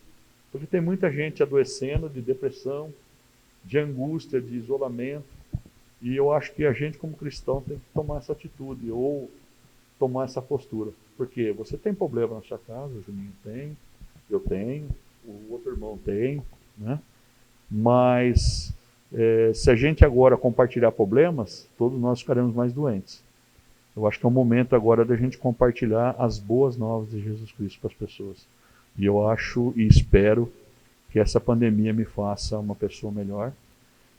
Porque tem muita gente adoecendo de depressão, de angústia, de isolamento. E eu acho que a gente, como cristão, tem que tomar essa atitude ou tomar essa postura. Porque você tem problema na sua casa, o Juninho tem, eu tenho, o outro irmão tem, né? Mas se a gente agora compartilhar problemas, todos nós ficaremos mais doentes. Eu acho que é o momento agora da gente compartilhar as boas novas de Jesus Cristo para as pessoas. E eu acho e espero que essa pandemia me faça uma pessoa melhor,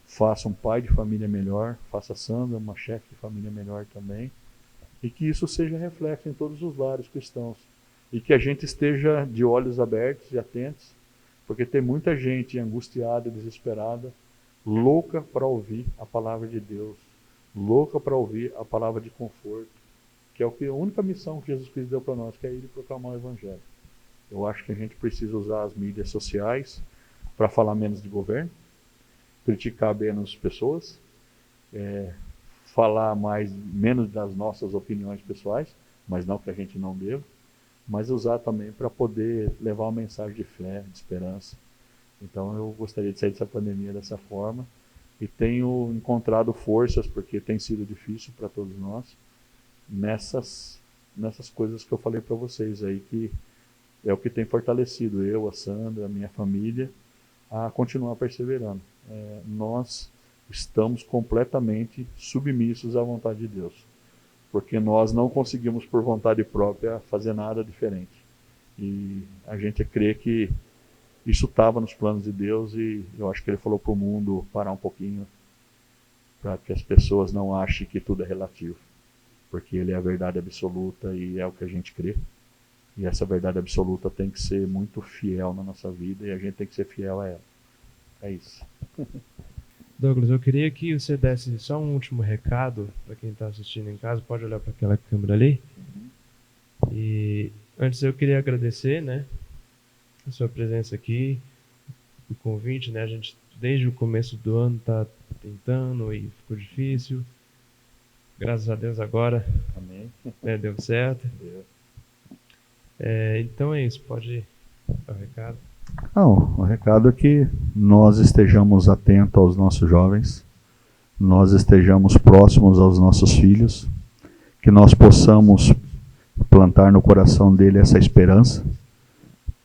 faça um pai de família melhor, faça a Sandra uma chefe de família melhor também, e que isso seja reflexo em todos os lares cristãos. E que a gente esteja de olhos abertos e atentos, porque tem muita gente angustiada, desesperada, louca para ouvir a palavra de Deus, louca para ouvir a palavra de conforto, que é a única missão que Jesus Cristo deu para nós, que é ir proclamar o Evangelho. Eu acho que a gente precisa usar as mídias sociais para falar menos de governo, criticar menos pessoas, falar menos das nossas opiniões pessoais, mas não que a gente não deva, mas usar também para poder levar uma mensagem de fé, de esperança. Então eu gostaria de sair dessa pandemia dessa forma e tenho encontrado forças, porque tem sido difícil para todos nós, nessas coisas que eu falei para vocês aí, que é o que tem fortalecido eu, a Sandra, a minha família, a continuar perseverando. Nós estamos completamente submissos à vontade de Deus, porque nós não conseguimos por vontade própria fazer nada diferente. E a gente crê que isso estava nos planos de Deus e eu acho que Ele falou para o mundo parar um pouquinho, para que as pessoas não achem que tudo é relativo, porque Ele é a verdade absoluta e é o que a gente crê. E essa verdade absoluta tem que ser muito fiel na nossa vida e a gente tem que ser fiel a ela. É isso. Douglas, eu queria que você desse só um último recado para quem está assistindo em casa. Pode olhar para aquela câmera ali. E antes eu queria agradecer, né, a sua presença aqui, o convite, né? A gente desde o começo do ano está tentando e ficou difícil. Graças a Deus agora, Amém. deu certo. Então é isso, pode dar o recado. Não, o recado é que nós estejamos atentos aos nossos jovens, nós estejamos próximos aos nossos filhos, que nós possamos plantar no coração dele essa esperança,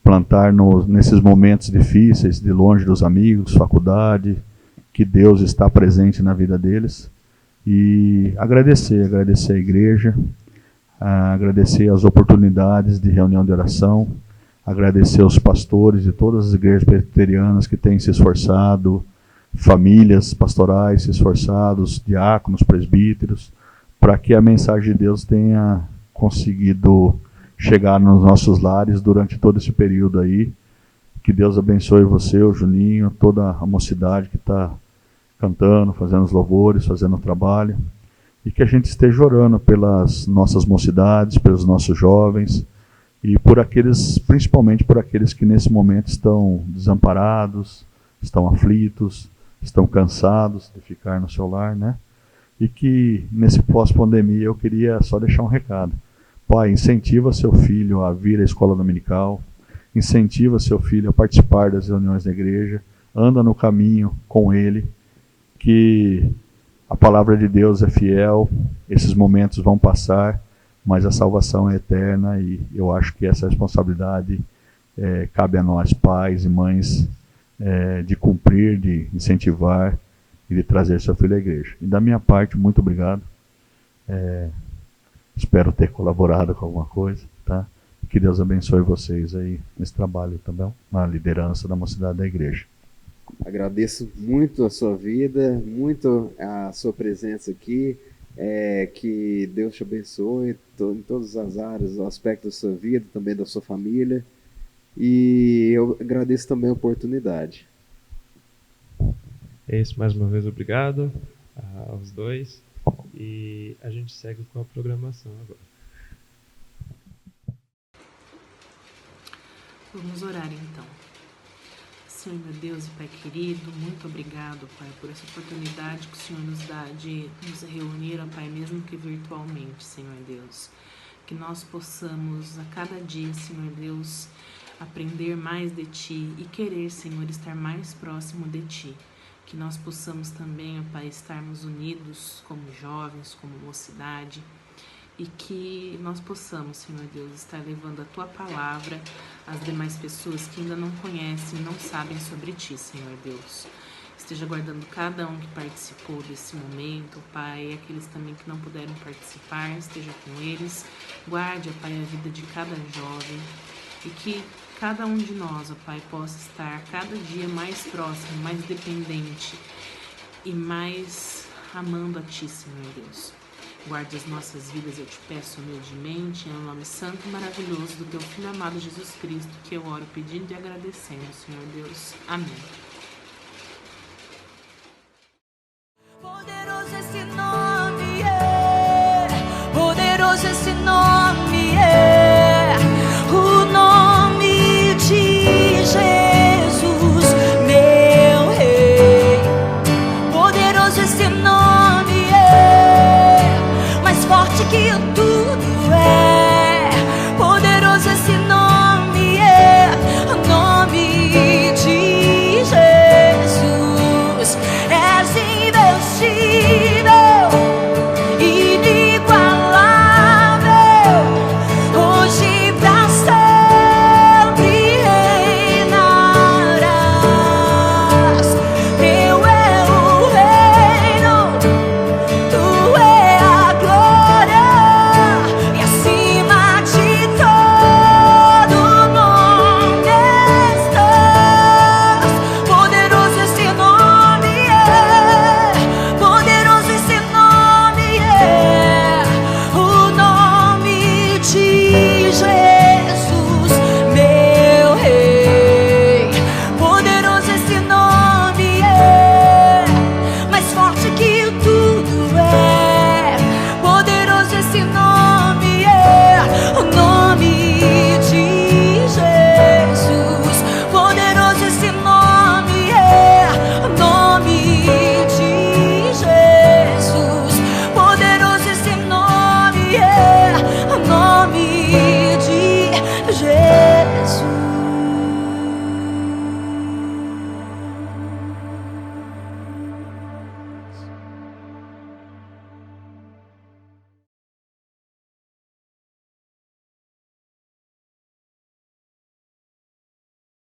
plantar nesses momentos difíceis, de longe dos amigos, faculdade, que Deus está presente na vida deles, e agradecer a igreja, agradecer as oportunidades de reunião de oração, agradecer aos pastores de todas as igrejas presbiterianas que têm se esforçado, famílias pastorais se esforçado, diáconos, presbíteros, para que a mensagem de Deus tenha conseguido chegar nos nossos lares durante todo esse período aí. Que Deus abençoe você, o Juninho, toda a mocidade que está cantando, fazendo os louvores, fazendo o trabalho. E que a gente esteja orando pelas nossas mocidades, pelos nossos jovens, e por aqueles, principalmente por aqueles que nesse momento estão desamparados, estão aflitos, estão cansados de ficar no seu lar, né? E que nesse pós-pandemia eu queria só deixar um recado. Pai, incentiva seu filho a vir à escola dominical, incentiva seu filho a participar das reuniões da igreja, anda no caminho com ele, que a palavra de Deus é fiel, esses momentos vão passar, mas a salvação é eterna e eu acho que essa responsabilidade cabe a nós, pais e mães, de cumprir, de incentivar e de trazer seu filho à igreja. E da minha parte, muito obrigado. Espero ter colaborado com alguma coisa, tá? E que Deus abençoe vocês aí nesse trabalho também, na liderança da mocidade da igreja. Agradeço muito a sua vida, muito a sua presença aqui. Que Deus te abençoe em todas as áreas, o aspecto da sua vida, também da sua família. E eu agradeço também a oportunidade. É isso, mais uma vez obrigado aos dois. E a gente segue com a programação agora. Vamos orar então. Senhor, meu Deus e Pai querido, muito obrigado, Pai, por essa oportunidade que o Senhor nos dá de nos reunir, ó Pai, mesmo que virtualmente, Senhor Deus. Que nós possamos a cada dia, Senhor Deus, aprender mais de Ti e querer, Senhor, estar mais próximo de Ti. que nós possamos também, ó Pai, estarmos unidos como jovens, como mocidade, e que nós possamos, Senhor Deus, estar levando a Tua palavra às demais pessoas que ainda não conhecem, não sabem sobre Ti, Senhor Deus. Esteja guardando cada um que participou desse momento, Pai, e aqueles também que não puderam participar, esteja com eles. Guarde, ó Pai, a vida de cada jovem e que cada um de nós, ó Pai, possa estar cada dia mais próximo, mais dependente e mais amando a Ti, Senhor Deus. Guarde as nossas vidas, eu te peço humildemente, em nome santo e maravilhoso do Teu Filho amado Jesus Cristo, que eu oro pedindo e agradecendo, Senhor Deus. Amém.